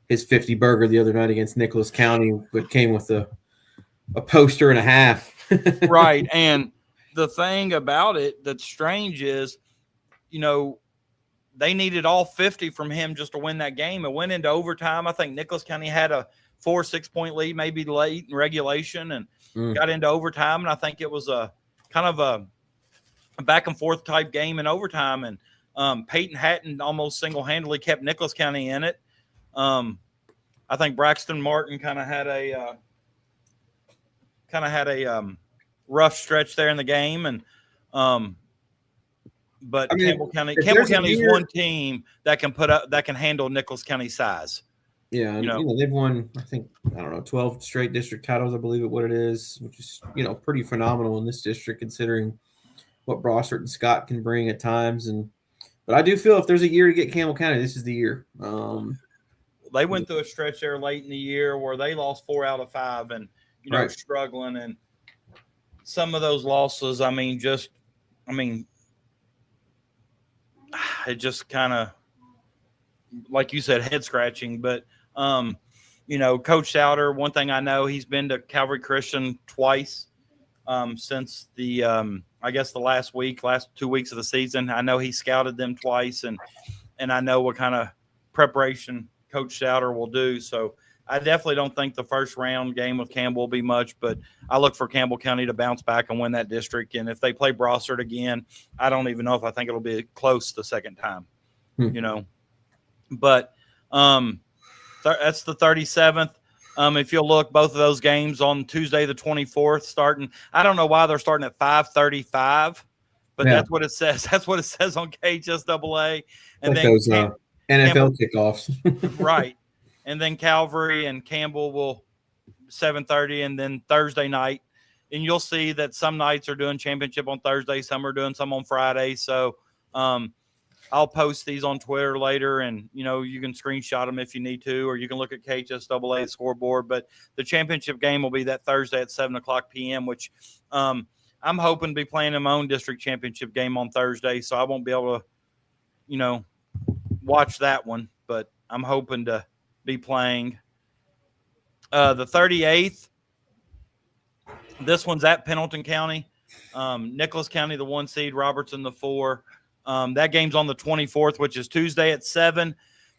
his 50 burger the other night against Nicholas County, but came with a poster and a half.
Right. And the thing about it that's strange is, they needed all 50 from him just to win that game. It went into overtime. I think Nicholas County had a 4-6 point lead, maybe late in regulation, and got into overtime. And I think it was a kind of a back and forth type game in overtime. And Peyton Hatton almost single-handedly kept Nicholas County in it. I think Braxton Martin kind of had a rough stretch there in the game. And, but Campbell County is one team that can handle Nicholas County's size.
Yeah, and they've won, I think, 12 straight district titles, I believe what it is, which is, pretty phenomenal in this district considering what Brossart and Scott can bring at times. But I do feel if there's a year to get Campbell County, this is the year.
They went through a stretch there late in the year where they lost 4 out of 5 and,
right.
Struggling. And some of those losses, it just kind of, like you said, head scratching. But, Coach Souter, one thing I know, he's been to Calvary Christian twice since the, I guess the last 2 weeks of the season. I know he scouted them twice, and I know what kind of preparation Coach Souter will do. So I definitely don't think the first round game with Campbell will be much, but I look for Campbell County to bounce back and win that district. And if they play Brossart again, I don't even know if I think it'll be close the second time, But that's the 37th. If you'll look, both of those games on Tuesday the 24th starting. I don't know why they're starting at 5:35, but that's what it says. That's what it says on KHSAA. And
like
then
those NFL kickoffs.
Right. And then Calvary and Campbell will 7:30, and then Thursday night. And you'll see that some nights are doing championship on Thursday, some are doing some on Friday. So I'll post these on Twitter later, and you can screenshot them if you need to, or you can look at KHSAA scoreboard. But the championship game will be that Thursday at 7:00 p.m., which I'm hoping to be playing in my own district championship game on Thursday, so I won't be able to, watch that one. But I'm hoping to be playing the 38th. This one's at Pendleton County. Nicholas County, the 1 seed, Robertson, the 4. That game's on the 24th, which is Tuesday at 7.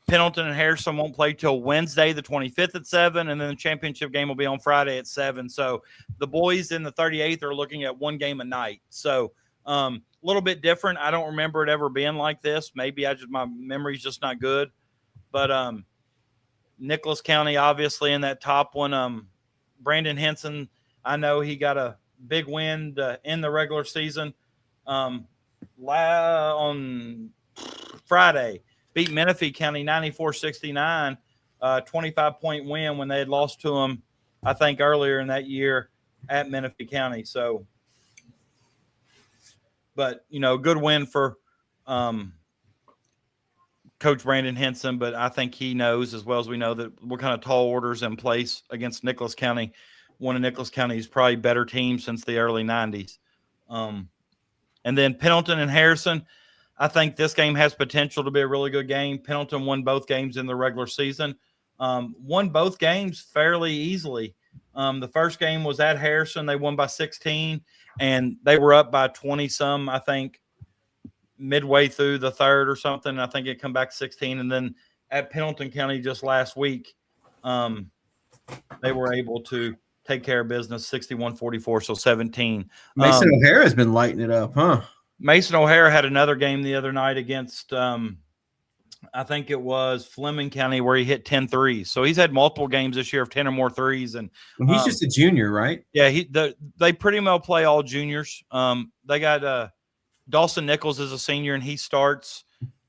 Pendleton and Harrison won't play till Wednesday, the 25th at 7, and then the championship game will be on Friday at 7. So the boys in the 38th are looking at 1 game a night. So a little bit different. I don't remember it ever being like this. Maybe my memory's just not good. But Nicholas County, obviously, in that top one. Brandon Henson, I know he got a big win to end the regular season. On Friday, beat Menifee County 94-69, 25-point win when they had lost to them, I think, earlier in that year at Menifee County. So, but, good win for Coach Brandon Henson, but I think he knows as well as we know that what kind of tall orders in place against Nicholas County one of Nicholas County's probably better teams since the early 90s. And then Pendleton and Harrison, I think this game has potential to be a really good game. Pendleton won both games in the regular season, won both games fairly easily. The first game was at Harrison. They won by 16, and they were up by 20-some, I think, midway through the third or something. I think it come back 16. And then at Pendleton County just last week, they were able to take care of business 61-44, so 17.
Mason O'Hara has been lighting it up, huh?
Mason O'Hara had another game the other night against I think it was Fleming County where he hit 10 threes. So he's had multiple games this year of 10 or more threes. And
he's just a junior, right?
Yeah, they pretty well play all juniors. They got Dawson Nichols is a senior and he starts,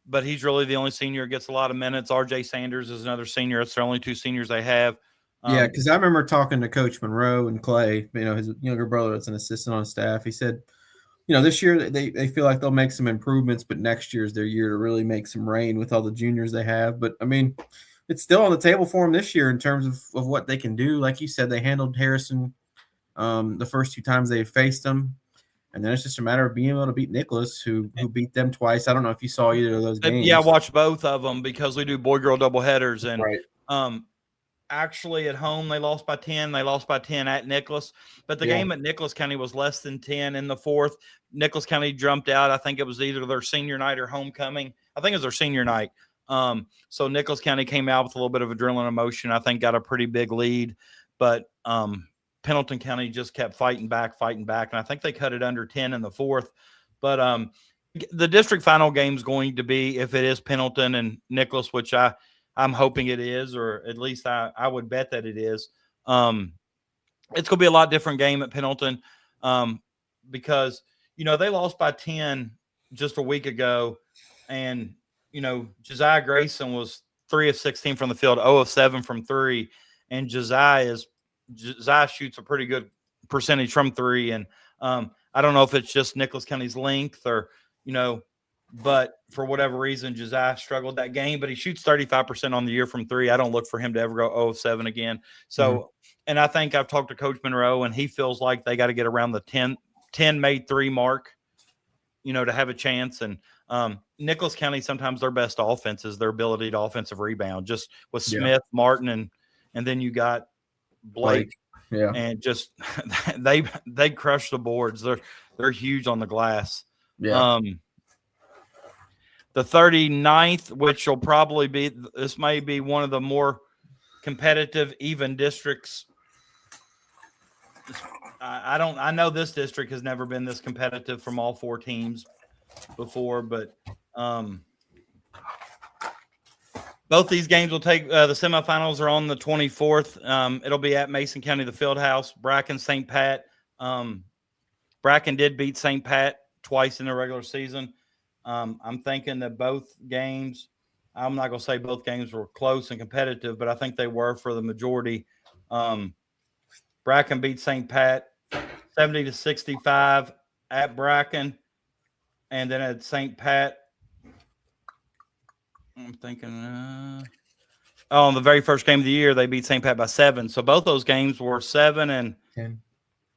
but he's really the only senior that gets a lot of minutes. RJ Sanders is another senior. It's the only two seniors they have.
Yeah, because I remember talking to Coach Monroe and Clay, his younger brother that's an assistant on staff. He said, this year they feel like they'll make some improvements, but next year is their year to really make some rain with all the juniors they have. But, it's still on the table for them this year in terms of what they can do. Like you said, they handled Harrison the first two times they faced them. And then it's just a matter of being able to beat Nicholas, who beat them twice. I don't know if you saw either of those games.
Yeah, I watched both of them because we do boy-girl doubleheaders. And
right.
Actually, at home, they lost by 10. They lost by 10 at Nicholas. But the game at Nicholas County was less than 10 in the fourth. Nicholas County jumped out. I think it was either their senior night or homecoming. I think it was their senior night. So Nicholas County came out with a little bit of adrenaline emotion. I think got a pretty big lead. But Pendleton County just kept fighting back. And I think they cut it under 10 in the fourth. But the district final game is going to be, if it is Pendleton and Nicholas, which I'm hoping it is, or at least I would bet that it is. It's going to be a lot different game at Pendleton because, they lost by 10 just a week ago. And, Josiah Grayson was 3 of 16 from the field, 0 of 7 from 3. And Josiah shoots a pretty good percentage from 3. And I don't know if it's just Nicholas County's length or, but for whatever reason, Josiah struggled that game, but he shoots 35% on the year from 3. I don't look for him to ever go 0 of 7 again. So, and I think I've talked to Coach Monroe, and he feels like they got to get around the 10 made 3 mark, to have a chance. And Nicholas County, sometimes their best offense is their ability to offensive rebound, just with Smith, Martin, and then you got Blake.
Yeah.
And just they crush the boards. They're huge on the glass.
Yeah.
The 39th, which will probably be, this may be one of the more competitive, even districts. I know this district has never been this competitive from all 4 teams before, but both these games will take the semifinals are on the 24th. It'll be at Mason County, the field house. Bracken, St. Pat. Bracken did beat St. Pat twice in the regular season. I'm thinking that both games, I'm not going to say both games were close and competitive, but I think they were for the majority. Bracken beat St. Pat 70-65 at Bracken. And then at St. Pat, I'm thinking, on the very first game of the year, they beat St. Pat by 7. So both those games were 7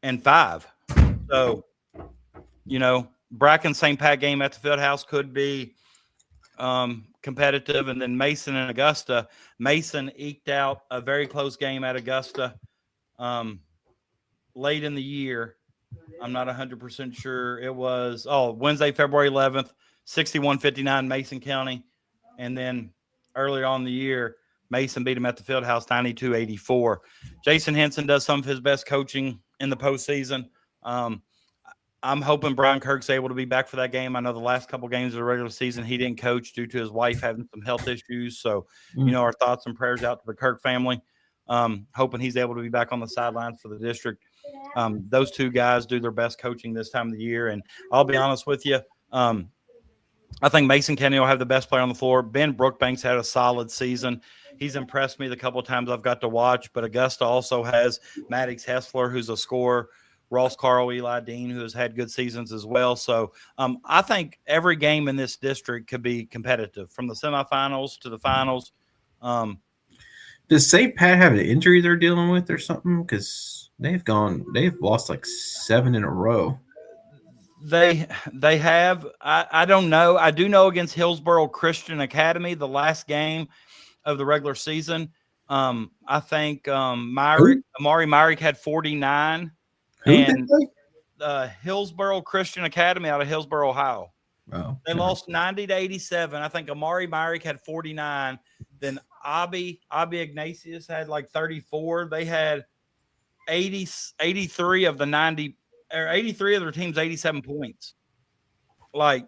and 5. So, Bracken St. Pat game at the field house could be competitive. And then Mason and Augusta. Mason eked out a very close game at Augusta late in the year. I'm not 100% sure. It was Wednesday, February 11th, 61-59 Mason County. And then earlier on in the year, Mason beat him at the field house 92-84. Jason Henson does some of his best coaching in the postseason. I'm hoping Brian Kirk's able to be back for that game. I know the last couple games of the regular season he didn't coach due to his wife having some health issues. So, our thoughts and prayers out to the Kirk family. Hoping he's able to be back on the sidelines for the district. Those two guys do their best coaching this time of the year. And I'll be honest with you, I think Mason County will have the best player on the floor. Ben Brookbanks had a solid season. He's impressed me the couple of times I've got to watch. But Augusta also has Maddox Hessler, who's a scorer, Ross Carl, Eli Dean, who has had good seasons as well. So I think every game in this district could be competitive from the semifinals to the finals.
Does St. Pat have an injury they're dealing with or something? Because They've lost like 7 in a row.
They have. I don't know. I do know against Hillsborough Christian Academy, the last game of the regular season. I think Amari Myrick had 49,
Who did they
and
play?
Hillsborough Christian Academy out of Hillsborough, Ohio.
Oh,
They lost 90-87. I think Amari Myrick had 49. Then Abi Ignatius had like 34. They had 83 of the 90, or 83 of their teams, 87 points. Like,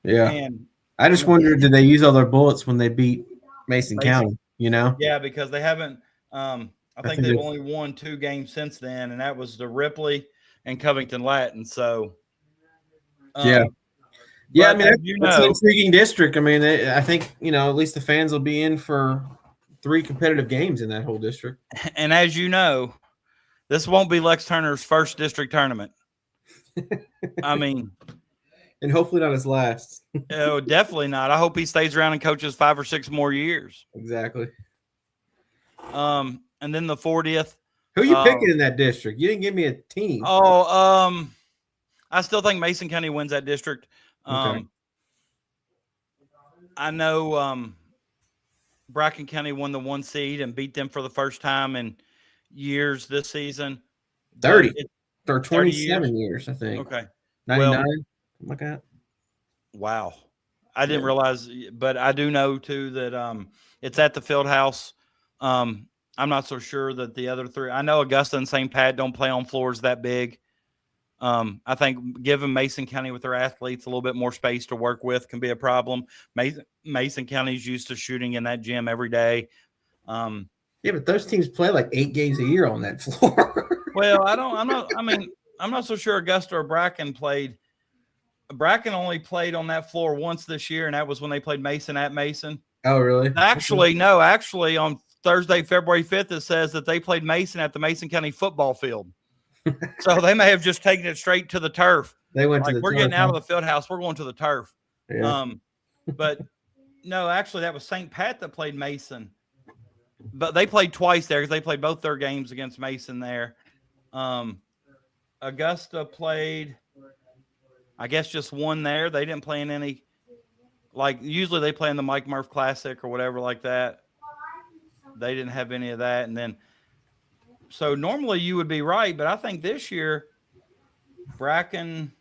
yeah.
man,
I just wondered, did they use all their bullets when they beat Mason
Mason.
County? You know?
Yeah, because they haven't. I think they've only won 2 games since then, and that was the Ripley and Covington Latin. So,
yeah. I mean, that's an
know,
intriguing district. I mean, I think, at least the fans will be in for 3 competitive games in that whole district.
And as you know, this won't be Lex Turner's first district tournament. I mean,
and hopefully not his last.
Oh, definitely not. I hope he stays around and coaches 5 or 6 more years.
Exactly.
And then the 40th.
Who are you picking in that district? You didn't give me a team.
I still think Mason County wins that district.
Okay.
I know Bracken County won the 1 seed and beat them for the first time in years this season.
30 or 27 years, I think.
Okay.
99. Look at.
Wow. I didn't realize, but I do know too that it's at the field house. I'm not so sure that the other 3. I know Augusta and St. Pat don't play on floors that big. I think giving Mason County with their athletes a little bit more space to work with can be a problem. Mason County's used to shooting in that gym every day.
Yeah, but those teams play like 8 games a year on that floor.
Well, I'm not so sure Augusta or Bracken played. Bracken only played on that floor once this year, and that was when they played Mason at Mason.
Oh, really?
Actually, no. Actually, on Thursday, February 5th, it says that they played Mason at the Mason County football field. So they may have just taken it straight to the turf.
They went to the
we're
turf,
getting out of the field house. We're going to the turf.
Yeah.
But no, actually, that was St. Pat that played Mason. But they played twice there because they played both their games against Mason there. Augusta played, I guess, just 1 there. They didn't play in any. Like, usually they play in the Mike Murph Classic or whatever like that. They didn't have any of that. And then, so normally you would be right, but I think this year Bracken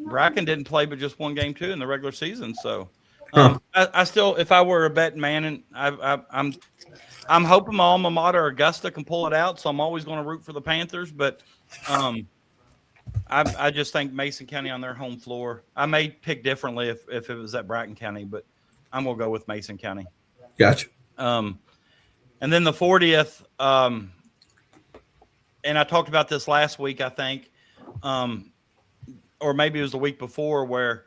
didn't play but just 1 game too in the regular season. So I still, if I were a betting man, and I'm hoping my alma mater Augusta can pull it out. So I'm always going to root for the Panthers, but I just think Mason County on their home floor. I may pick differently if it was at Bracken County, but I'm going to go with Mason County.
Gotcha.
And then the 40th, and I talked about this last week, I think, or maybe it was the week before, where,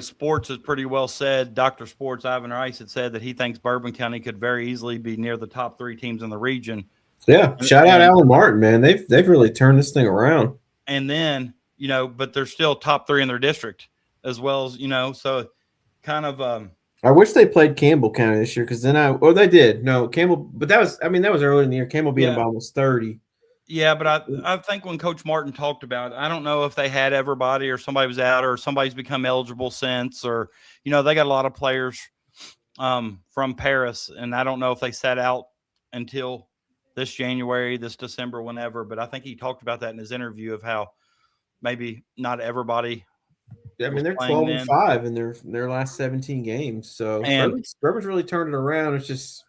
Sports has pretty well said, Dr. Sports, Ivan Rice, had said that he thinks Bourbon County could very easily be near the top 3 teams in the region.
Yeah, shout out Alan Martin, man. They've really turned this thing around.
And then, but they're still top 3 in their district as well as, so kind of
I wish they played Campbell County this year, because then they did. No, Campbell, but that was early in the year. Campbell beat them by almost 30.
Yeah, but I think when Coach Martin talked about it, I don't know if they had everybody or somebody was out or somebody's become eligible since, or, they got a lot of players from Paris, and I don't know if they sat out until this January, this December, whenever, but I think he talked about that in his interview of how maybe not everybody.
I mean, they're 12-5 in their last 17 games. So Bourbon's really turned it around. It's just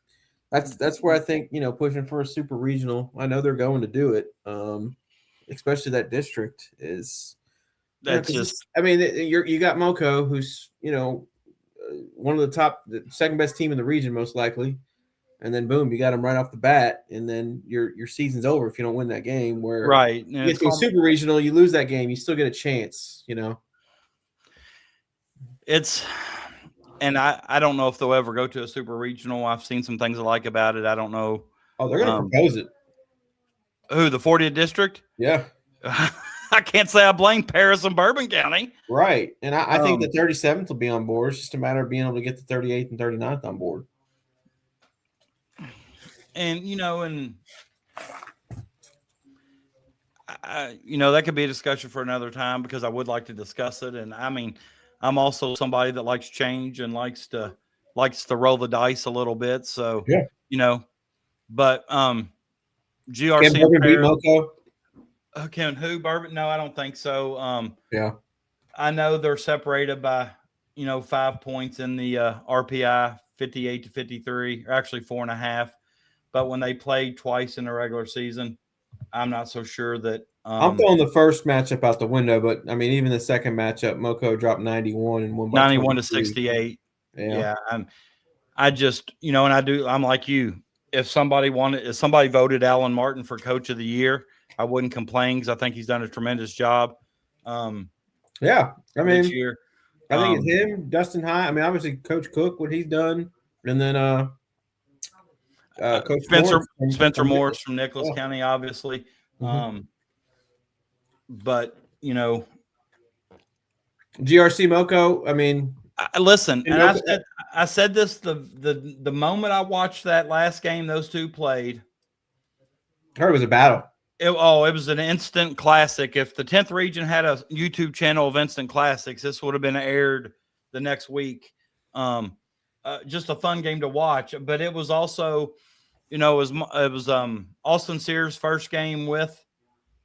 that's where I think, pushing for a super regional. I know they're going to do it. Especially that district is.
That's just.
I mean, you got Moco, who's one of the second best team in the region, most likely, and then boom, you got them right off the bat, and then your season's over if you don't win that game. Where
right,
you get to a super regional, you lose that game, you still get a chance.
And I don't know if they'll ever go to a super regional. I've seen some things I like about it. I don't know.
Oh, they're going to propose it.
Who, the 40th district?
Yeah.
I can't say I blame Paris and Bourbon County.
Right. And I think the 37th will be on board. It's just a matter of being able to get the 38th and 39th on board.
And, and That could be a discussion for another time because I would like to discuss it. And I mean, I'm also somebody that likes change and likes to roll the dice a little bit. So,
Yeah.
But
Can
GRC
Bourbon beat Moco?
can who Bourbon? No, I don't think so.
Yeah.
I know they're separated by 5 points in the RPI, 58 to 53, or actually 4.5. But when they played twice in the regular season, I'm not so sure that.
I'm throwing the first matchup out the window, but I mean, even the second matchup, Moco dropped 91 and won by
91 to
23.
68.
Yeah.
I just, and I'm like you. If somebody voted Alan Martin for Coach of the Year, I wouldn't complain because I think he's done a tremendous job.
Yeah. I mean,
this year.
I think it's him, Dustin High. I mean, obviously Coach Cook, what he's done, and then Coach
Spencer Morris from Nicholas County, obviously.
Mm-hmm.
But
GRC Moco. I mean,
listen, and I said this the moment I watched that last game those two played.
I heard it was a battle.
It was an instant classic. If the 10th region had a YouTube channel of instant classics, this would have been aired the next week. Just a fun game to watch, but it was also, it was Austin Sears' first game with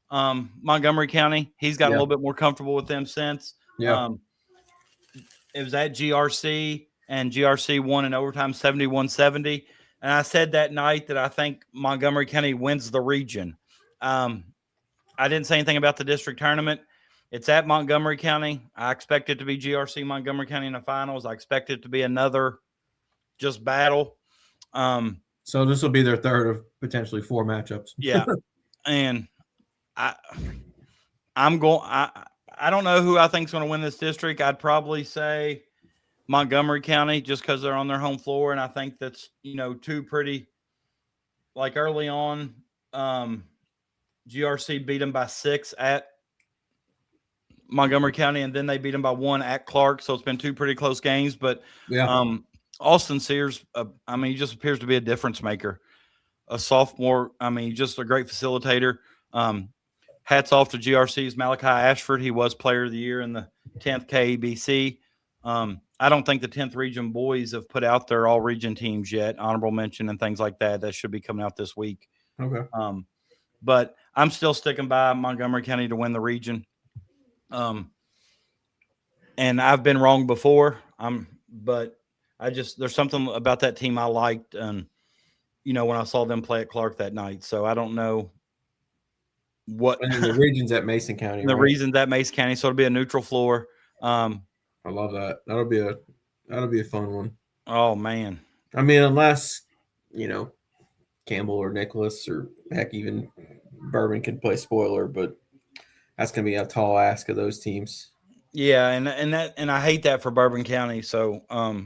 Montgomery County. He's got a little bit more comfortable with them since.
Yeah.
It was at GRC, and GRC won in overtime 71-70. And I said that night that I think Montgomery County wins the region. I didn't say anything about the district tournament. It's at Montgomery County. I expect it to be GRC Montgomery County in the finals. I expect it to be another just battle.
So this will be their third of potentially 4 matchups.
Yeah. And I don't know who I think is going to win this district. I'd probably say Montgomery County just because they're on their home floor. And I think that's, two pretty, like early on, GRC beat them by 6 at Montgomery County, and then they beat them by 1 at Clark. So it's been 2 pretty close games. But Austin Sears, he just appears to be a difference maker. A sophomore, just a great facilitator. Hats off to GRC's Malachi Ashford. He was Player of the Year in the 10th KABC. I don't think the 10th region boys have put out their all-region teams yet, honorable mention and things like that. That should be coming out this week.
Okay.
But I'm still sticking by Montgomery County to win the region. And I've been wrong before. But there's something about that team I liked, and when I saw them play at Clark that night. So I don't know what.
And the region's at Mason County.
The region's at Mason County, so it'll be a neutral floor.
I love that. That'll be a fun one.
Oh man.
Unless Campbell or Nicholas or heck even Bourbon can play spoiler, but that's gonna be a tall ask of those teams.
Yeah, and I hate that for Bourbon County. So,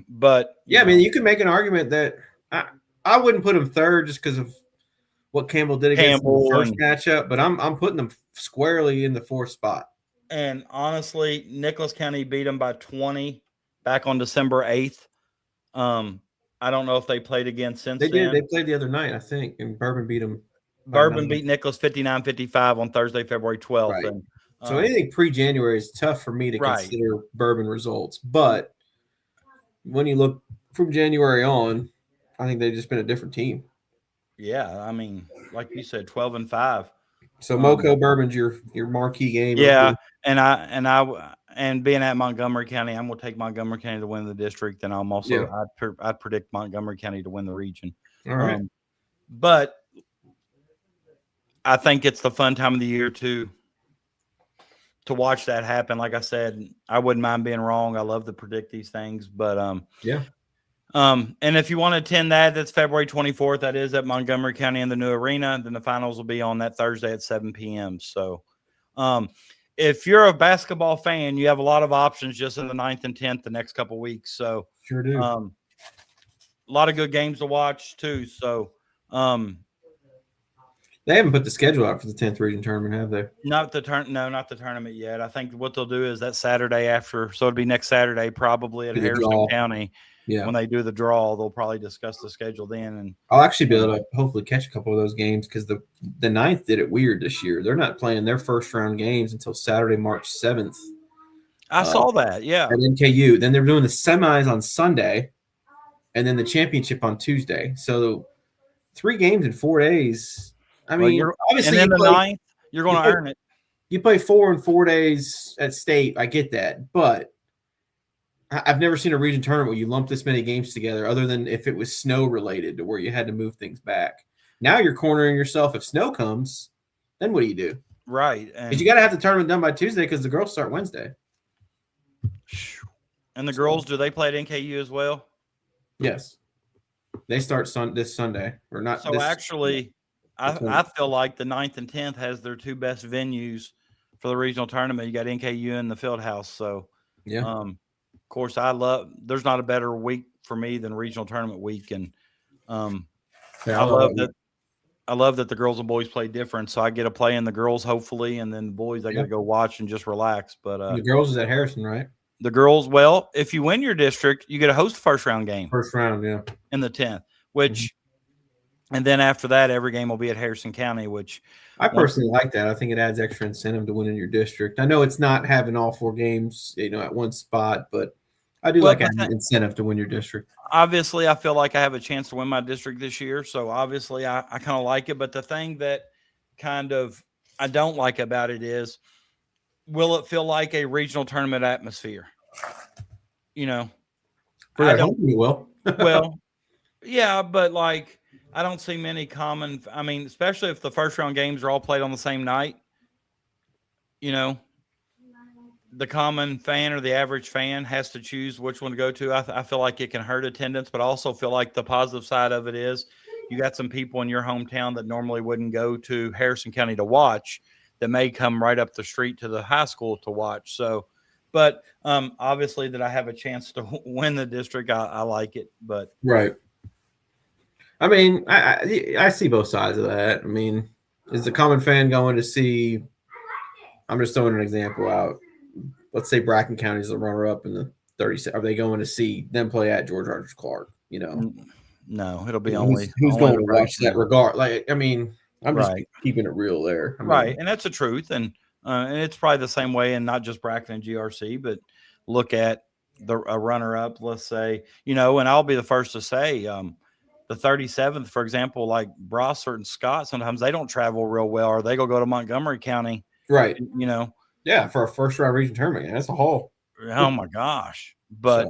but
yeah, you can make an argument that I wouldn't put them third just because of what Campbell did against the first matchup, but I'm putting them squarely in the 4th spot.
And honestly, Nicholas County beat them by 20 back on December 8th. I don't know if they played again since then.
They played the other night, I think, and Bourbon beat them.
Bourbon beat Nicholas 59-55 on Thursday, February 12th.
Right.
And,
so anything pre-January is tough for me to consider Bourbon results. But when you look from January on, I think they've just been a different team.
Yeah, like you said, 12-5.
So Moco Bourbon's your marquee game.
Yeah, and being at Montgomery County, I'm going to take Montgomery County to win the district, and I'm also I'd predict Montgomery County to win the region.
All right,
but I think it's the fun time of the year to watch that happen. Like I said, I wouldn't mind being wrong. I love to predict these things, but and if you want to attend that, that's February 24th. That is at Montgomery County in the new arena. Then the finals will be on that Thursday at 7 p.m. So, if you're a basketball fan, you have a lot of options just in the 9th and 10th the next couple of weeks. So,
sure do.
A lot of good games to watch too. So,
they haven't put the schedule out for the 10th region tournament, have they?
Not the tournament yet. I think what they'll do is that Saturday after, so it'll be next Saturday probably at Harrison County.
Yeah.
when they do the draw, they'll probably discuss the schedule then. And
I'll actually be able to hopefully catch a couple of those games because the 9th did it weird this year. They're not playing their first round games until Saturday, March 7th.
I saw that, yeah.
At NKU. Then they're doing the semis on Sunday, and then the championship on Tuesday. So 3 games in 4 days. I mean, obviously,
and then the 9th, you're going to earn it.
You play 4 in 4 days at state. I get that, but I've never seen a region tournament where you lump this many games together, other than if it was snow related, to where you had to move things back. Now you're cornering yourself. If snow comes, then what do you do?
Right,
because you got to have the tournament done by Tuesday because the girls start Wednesday.
And the girls, do they play at NKU as well?
Yes, they start this Sunday, or not.
So actually, I feel like the 9th and 10th has their 2 best venues for the regional tournament. You got NKU and the field house. So
yeah.
Of course, there's not a better week for me than regional tournament week. And I love that the girls and boys play different. So I get to play in the girls, hopefully, and then the boys, I got to go watch and just relax. But
the girls is at Harrison, right?
The girls, well, if you win your district, you get to host the first round game.
First round, yeah.
In the 10th, which, and then after that, every game will be at Harrison County, which
I personally like that. I think it adds extra incentive to win in your district. I know it's not having all 4 games, at one spot, but I do like an incentive to win your district.
Obviously, I feel like I have a chance to win my district this year, so obviously I kind of like it. But the thing that kind of I don't like about it is, will it feel like a regional tournament atmosphere?
I don't think it will.
Well, yeah, but I don't see many common. I mean, especially if the first round games are all played on the same night. The common fan or the average fan has to choose which one to go to. I feel like it can hurt attendance, but I also feel like the positive side of it is you got some people in your hometown that normally wouldn't go to Harrison County to watch that may come right up the street to the high school to watch. So, but obviously that I have a chance to win the district, I like it. But
right. I mean, I see both sides of that. I mean, is the common fan going to see? I'm just throwing an example out. Let's say Bracken County is the runner-up in the 30. Are they going to see them play at George Rogers Clark?
No, it'll be only
who's
only
going to watch that regard. I'm just
right.
keeping it real there.
Right, and that's the truth, and it's probably the same way, and not just Bracken and GRC, but look at a runner-up. Let's say, and I'll be the first to say, the 37th, for example, like Brossart and Scott, sometimes they don't travel real well, or they go to Montgomery County,
right?
Yeah,
for a first round region tournament. That's a haul.
Oh my gosh. But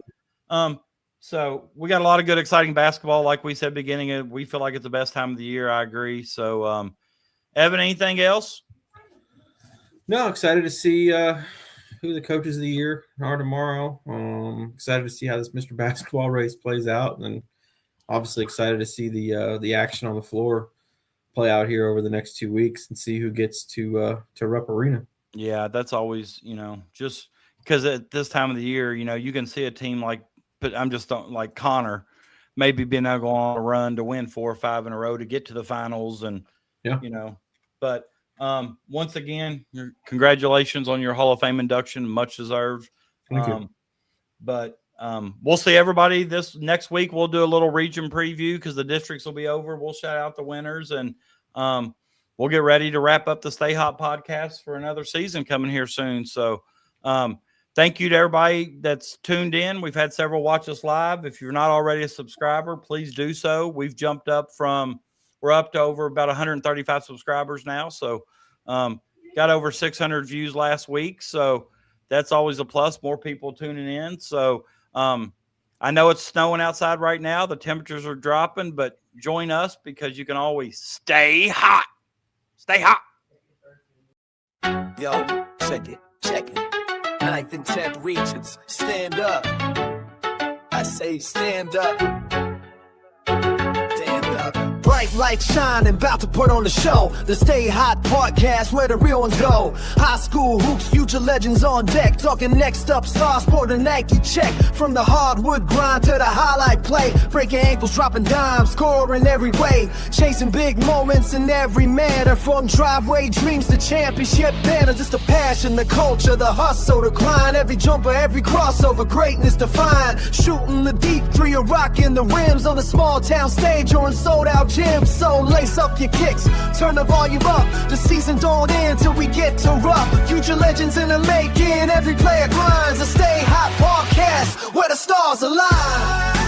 so we got a lot of good, exciting basketball. Like we said, beginning, we feel like it's the best time of the year. I agree. So, Evan, anything else?
No, excited to see who the coaches of the year are tomorrow. Excited to see how this Mr. Basketball race plays out, and obviously excited to see the action on the floor play out here over the next 2 weeks and see who gets to Rupp Arena.
Yeah, that's always, just because at this time of the year, you can see a team like Connor maybe being able to go on a run to win 4 or 5 in a row to get to the finals. And, but once again, congratulations on your Hall of Fame induction, much deserved.
Thank you.
But we'll see everybody this next week. We'll do a little region preview because the districts will be over. We'll shout out the winners, and we'll get ready to wrap up the StayHot podcast for another season coming here soon. So thank you to everybody that's tuned in. We've had several watch us live. If you're not already a subscriber, please do so. We've jumped up we're up to over about 135 subscribers now. So got over 600 views last week. So that's always a plus, more people tuning in. So I know it's snowing outside right now. The temperatures are dropping, but join us because you can always stay hot. Stay hot.
Yo, check it. 9th and 10th regions, stand up. I say stand up. Stand up. Bright lights shining, about to put on the show. The StayHot podcast where the real ones go. High school hoops, future legends on deck. Talking next up, star sport and Nike check. From the hardwood grind to the highlight play. Breaking ankles, dropping dimes, scoring every way. Chasing big moments in every manner. From driveway dreams to championship banners. It's the passion, the culture, the hustle, the grind. Every jumper, every crossover, greatness defined. Shooting the deep three or rocking the rims on a small town stage or in sold out gyms. So lace up your kicks, turn the volume up. The season don't end till we get to rough. Future legends in the making, every player grinds. A Stay Hot podcast where the stars align.